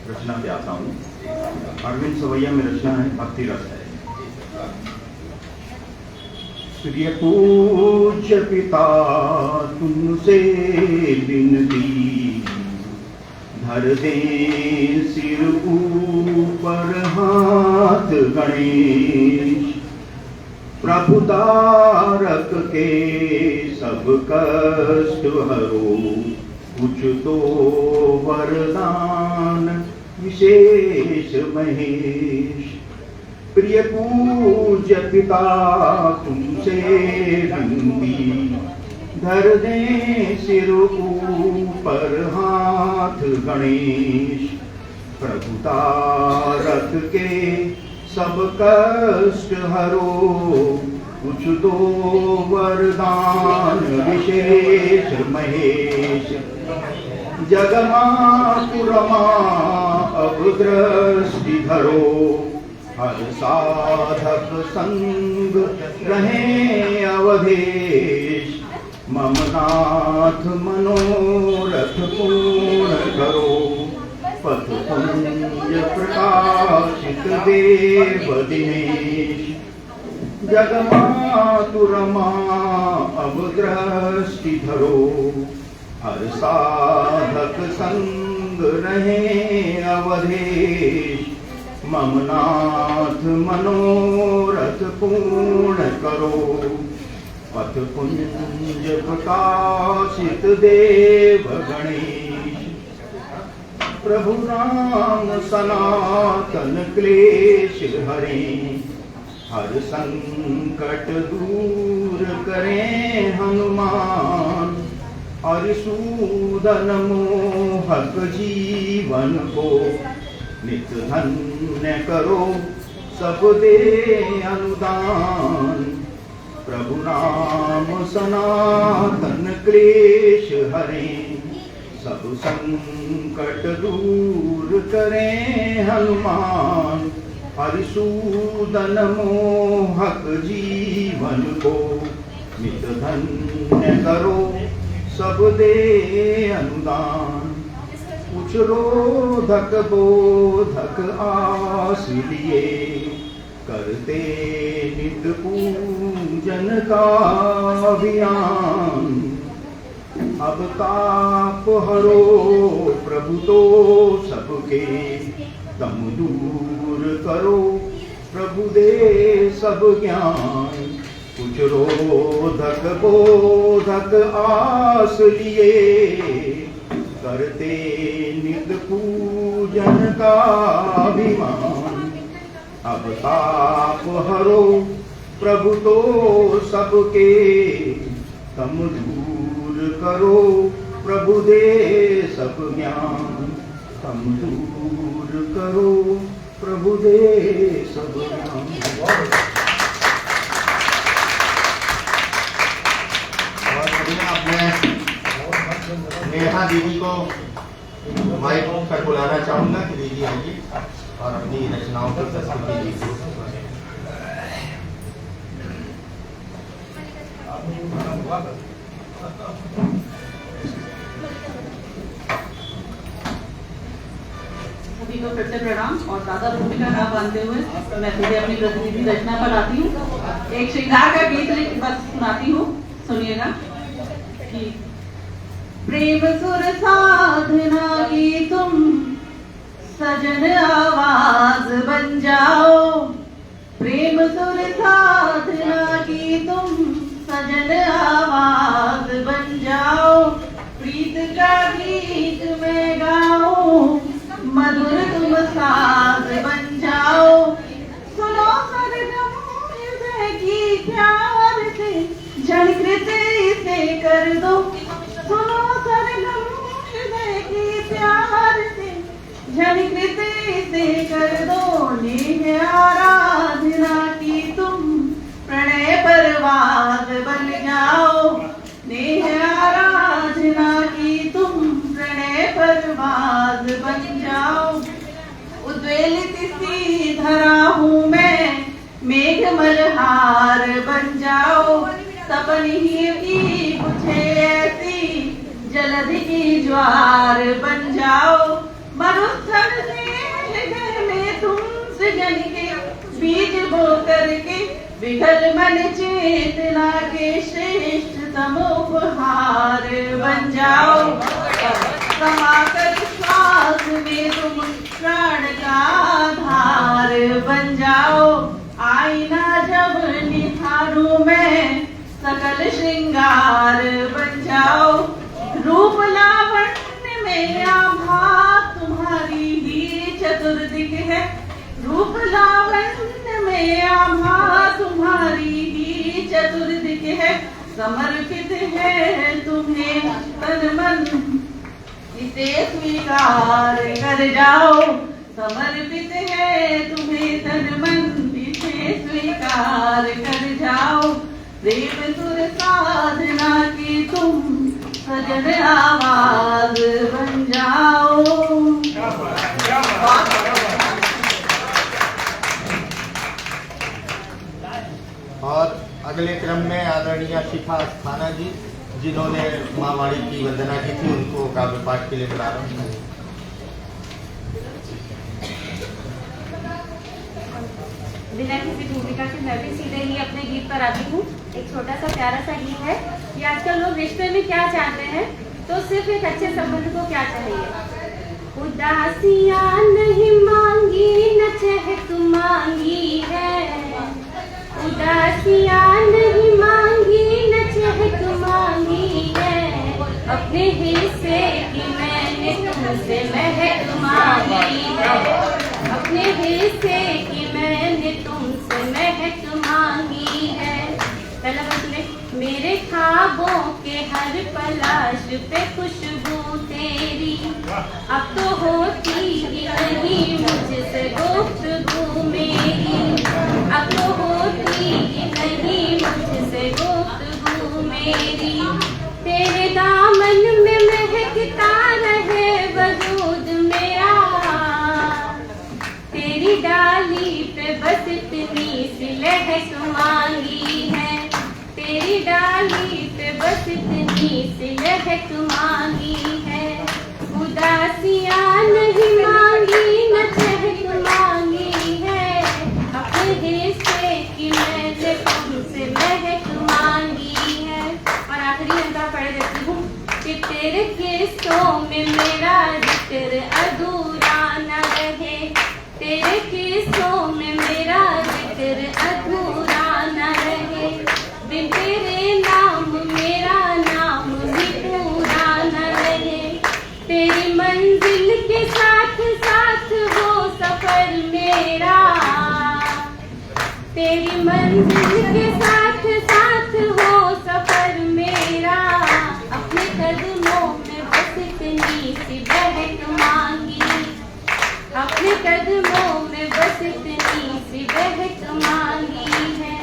रचना पे आता हूँ। अरविंद सवैया में रचना है, भक्ति रस है। प्रिय पूज्य पिता तुमसे विनती, धर दे सिर ऊपर हाथ गणेश, प्रभु तारक के सब कष्ट हरो, कुछ तो वरदान विशेष महेश। प्रिय पूज्य पिता तुमसे विनती, धर दे सिर ऊपर हाथ गणेश, प्रभु तारक के सब कष्ट हरो, कुछ दो वरदान विशेष महेश। जगमातुरमा अब दृष्टि धरो, हर साधक संग रहे अवधेश, मम नाथ मनोरथ पूर्ण करो, पथ पुंज प्रकाशित देव दिनेश। जगमातुरमा अब दृष्टि धरो, हर साधक संग रहे अवधेश, ममनाथ मनोरथ पूर्ण करो, पथ पुंज प्रकाशित देव गणेश। प्रभु राम सनातन क्लेश हरे, हर संकट दूर करें हनुमान। हरिसूदन मोहक जीवन को, नित धन्य करो सब दे अनुदान। प्रभु नाम सनातन क्लेश हरे, सब संकट दूर करें हनुमान। हरिसूदन मोहक जीवन को, नित धन्य करो सब दे अनुदान। कुछ रोधक बोधक आस लिए, करते नित पूजन का अभियान। अब ताप हरो प्रभु तो सबके, दम दूर करो प्रभु दे सब ज्ञान। कुछ रोधक बोधक आस लिए, करते नित पूजन का अभिमान। अब ताप हरो प्रभु तो सबके, तम दूर करो प्रभु दे सब ज्ञान। तम दूर करो प्रभु दे सब ज्ञान। नेहा दीदी को माइक पर बुलाना चाहूंगा कि दीदी आइए और अपनी रचनाओं की प्रस्तुति दीजिए। सभी को फिर से प्रणाम और दादा भूमिका ना बांधते हुए मैं सीधे अपनी प्रतिनिधि रचना पर आती हूँ। एक श्रृंगार का गीत बस सुनाती हूँ, सुनिएगा। कि प्रेम सुर साधना की तुम सजन आवाज बन जाओ। प्रेम सुर साधना की तुम सजन आवाज बन जाओ। प्रीत का गीत में गाओ, मधुर तुम साज बन जाओ। सुनो सरगम हृदय की प्यार से, झनकृत इसे कर दो। सुनो सरगम हृदय की प्यार से, झनकृत इसे कर दो। नेह आराधना की तुम प्रणय परवाज बन जाओ। नेह आराधना की तुम प्रणय परवाज बन जाओ। उद्वेलित सी धरा हूँ मैं, मेघ मल्हार बन जाओ। सपन ही पूछे ऐसी जलधि की ज्वार बन जाओ। मरुस्थल से हृदय में तुम सृजन के बीज बो करके, विघल मन चेतना के श्रेष्ठतम उपहार बन जाओ। समाकर श्वास में तुम प्राण का आधार बन जाओ। आईना जब निहारूं मैं, सकल श्रृंगार बन जाओ। रूप लावण्य में आभा तुम्हारी ही चतुर्दिक है। रूप लावण्य में आभा तुम्हारी ही चतुर्दिक है। समर्पित है तुम्हें तन मन, इसे स्वीकार कर जाओ। समर्पित है तुम्हें तन मन, इसे स्वीकार कर जाओ। प्रेम सुर साधना की तुम सजन आवाज बन जाओ। और अगले क्रम में आदरणीय शिखा अस्थाना जी, जिन्होंने माँ वाणी की वंदना की थी, उनको काव्य पाठ के लिए बुला रहा हूँ। बिना किसी भूमिका के मैं भी सीधे ही अपने गीत पर आती हूँ। एक छोटा सा प्यारा सा गीत है कि आजकल लोग रिश्ते में क्या चाहते हैं, तो सिर्फ एक अच्छे संबंध को क्या चाहिए। उदासियां नहीं मांगी न चहक मांगी है, उदासियां नहीं मांगी न चहक मांगी है, अपने हिस्से की मैंने तुमसे महक मांगी है, अपने हिस्से की मैंने तुमसे महक मांगी है। पहला बंदे मेरे ख्वाबों के हर पलाश पे खुशबू तेरी, अब तो होती ही नहीं मुझसे गुफ्तगू मेरी, अब तो होती ही नहीं मुझसे गुफ्तगू मेरी। तेरे दामन में महकता रहे वजूद मेरा, तेरी डाली पे बस इतनी सी लहक मांगी है, तेरी डाली पे बस इतनी सी लहक मांगी है। उदासियां नहीं मांगी न चहक मांगी है, अपने हिस्से की मैंने तुमसे महक मांगी है। और आखिरी अंतर पढ़ देती हूँ कि तेरे किस्सों में मेरा जिक्र अधूरा न रहे, तेरे किस्सों में मेरा जिक्र अधूरा न रहे, बिन तेरे नाम मेरा नाम भी पूरा न रहे। तेरी मंजिल के साथ साथ हो सफर मेरा, तेरी मंजिल के साथ साथ हो सफर मेरा, अपने कदमों में बस इतनी सी बहक मांगी, अपने कदमों में बस इतनी सी बहक मांगी है।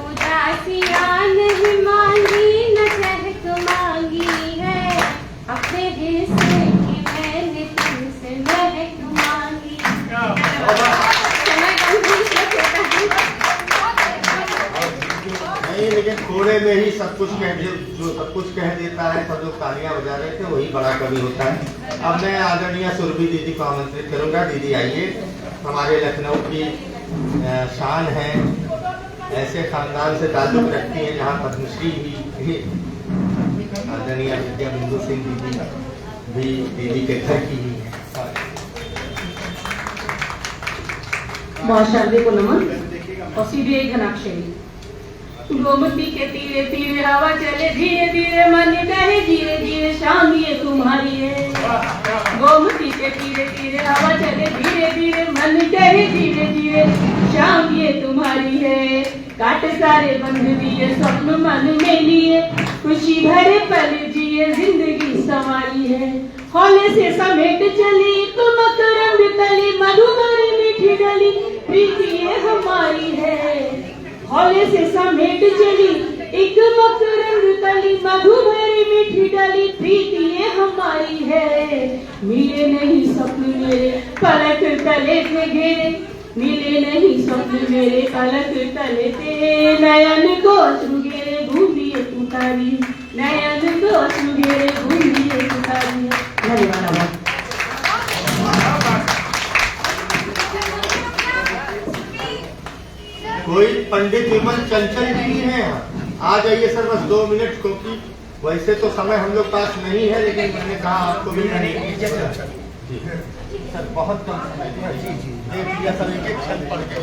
उदासियां नहीं मांगी न चहक मांगी है, अपने हिस्से की मैंने तुमसे महक मांगी। नहीं, लेकिन थोड़े में ही सब कुछ जो सब कुछ कह देता है, सब लोग तालियां बजा रहे थे, वही बड़ा कवि होता है। अब मैं आदरणीय सुरभि दीदी को आमंत्रित करूंगा। दीदी आइए, हमारे लखनऊ की शान है, ऐसे खानदान से ताल्लुक रखती है जहाँ पद्मश्री भी आदरणीय विद्या बिंदु सिंह दीदी भी दीदी के घर की ही है। महाशारदे को नमन और सीधे एक घनाक्षरी। गोमती के तीरे तीरे हवा चले धीरे धीरे, मन कहे धीरे धीरे शाम ये तुम्हारी है। गोमती के तीरे तीरे हवा चले धीरे धीरे, मन कहे धीरे धीरे शाम ये तुम्हारी है। काट सारे बंध दिए स्वप्न मन में लिए, खुशी भरे पल जिए जिंदगी संवारी है। हौले से समेट चली तुम मकरंद तली, मधुमर मीठी डली प्रीति ये हमारी है। हौले से समेट चली एक मकरंद तली, मधुमरी मीठी डली प्रीति ये हमारी है। मिले नहीं स्वप्न मेरे पलक तले थे घेरे, मिले नहीं स्वप्न मेरे पलक तले थे। नयन को अश्रु घेरे भूमिए तुतारी, नयन को अश्रु घेरे भूमिए तुतारी। धन्यवाद। कोई पंडित विमल चंचल जी भी हैं यहाँ? आ जाइए सर, बस 2 मिनट, क्योंकि वैसे तो समय हम लोग पास नहीं है, लेकिन मैंने कहा आपको भी सर बहुत कम समय दिया। जी जी, देख लिया सर, एक क्षण पढ़ के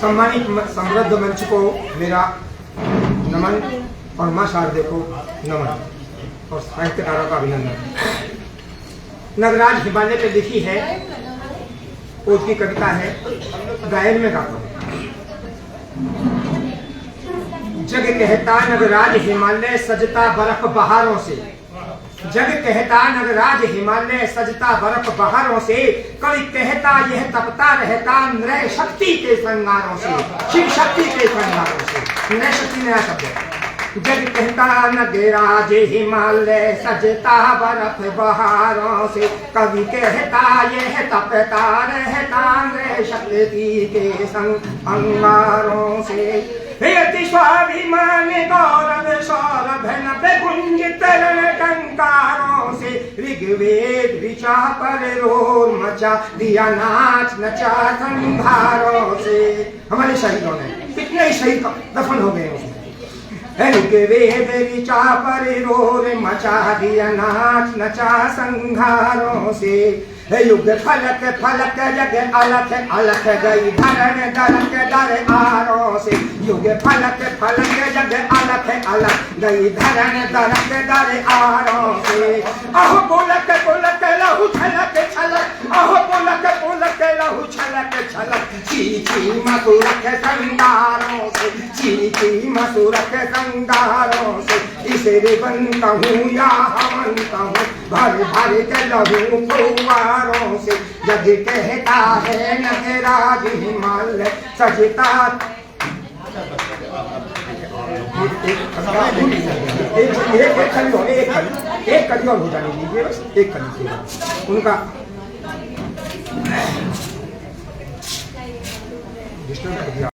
सम्मानित समृद्ध मंच को मेरा नमन और मां शारदे को नमन और साहित्यकारों का अभिनंदन। नगराज हिमालय पे लिखी है, उसकी कविता है, गायन में गाता हूँ। जग कहता नगराज हिमालय सजता बर्फ बहारों से, जग कहता नगराज हिमालय सजता बर्फ बहारों से, कवि कहता यह तपता रहता नृय शक्ति के श्रृंगारों से, शिव शक्ति के श्रृंगारों से। नृय शक्ति नया शब्द है। जग कहता नगराज हिमालय सजता बर्फ बहारों से, कवि कहता यह तपता रहता नृय शक्ति के संग अंगारों से। यति स्वाभिमान गौरव सौरभ नभ गुंजित टंकारों से, ऋग्वेद ऋचा पर रोर मचा दिया नाच नचा संभारों से। हमारे शहीदों ने कितने शहीद दफन हो गए उसमें। के वेद ऋचा पर रोर मचा दिया नाच नचा संघारों से युग फलक फलक जग अलख अलख गई धरण दरक दर आरों से युग फलक फलक जग अलख अलख गई धरण दरक दर आरों से अहो बोलक बोलक लहू छलक छलक अहो बोलक बोलक लहू छलक छलक चीची मसुरक संगारों से चीची मसुरक संगारों से इसे बनता हूँ या हमनता हूँ भर भर के लहू फुवारों से जग कहता है नगराज हिमालय सजता एक कड़ी और हो जाने दीजिए बस एक कड़ी उनका डिस्टर्ब